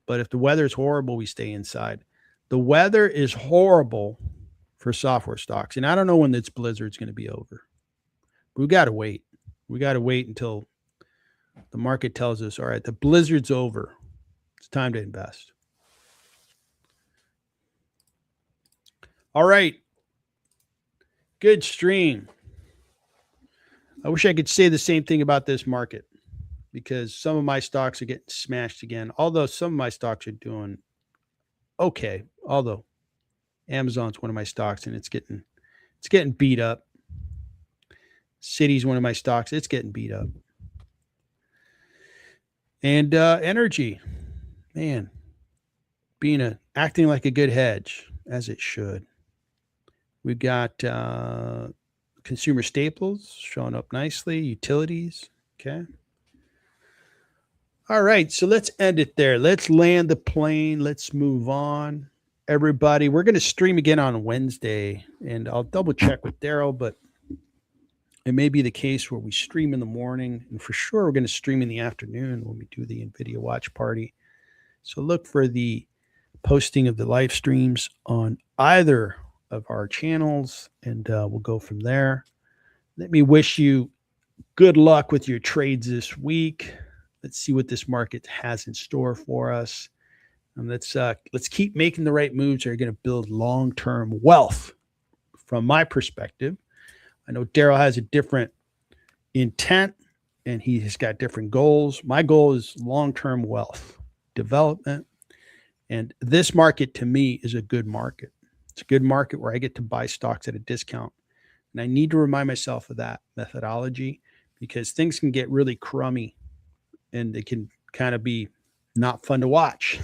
A: But if the weather is horrible, we stay inside. The weather is horrible for software stocks. And I don't know when this blizzard's going to be over. But we got to wait. We got to wait until the market tells us, all right, the blizzard's over. It's time to invest. All right. Good stream. I wish I could say the same thing about this market, because some of my stocks are getting smashed again. Although some of my stocks are doing okay. Although Amazon's one of my stocks and it's getting beat up. Citi's one of my stocks. It's getting beat up. And energy, man, acting like a good hedge, as it should. We've got consumer staples showing up nicely, utilities. Okay. All right, so let's end it there. Let's land the plane. Let's move on. Everybody, we're going to stream again on Wednesday, and I'll double check with Daryl, but it may be the case where we stream in the morning, and for sure we're going to stream in the afternoon when we do the NVIDIA watch party. So look for the posting of the live streams on either of our channels, and we'll go from there. Let me wish you good luck with your trades this week. Let's see what this market has in store for us. And let's keep making the right moves that are going to build long-term wealth. From my perspective, I know Daryl has a different intent and he has got different goals. My goal is long-term wealth development. And this market to me is a good market. It's a good market where I get to buy stocks at a discount. And I need to remind myself of that methodology, because things can get really crummy and they can kind of be not fun to watch.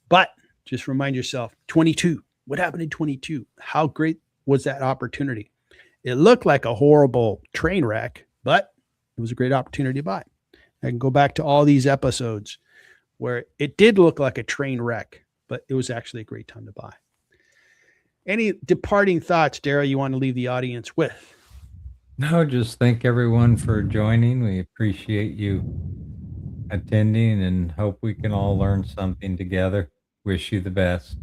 A: But just remind yourself, 22, what happened in 22? How great was that opportunity? It looked like a horrible train wreck, but it was a great opportunity to buy. I can go back to all these episodes where it did look like a train wreck, but it was actually a great time to buy. Any departing thoughts, Daryl, you want to leave the audience with?
B: No, just thank everyone for joining. We appreciate you attending and hope we can all learn something together. Wish you the best.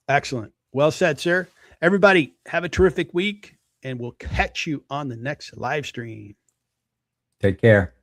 A: Excellent. Well said, sir. Everybody, have a terrific week, and we'll catch you on the next live stream.
B: Take care.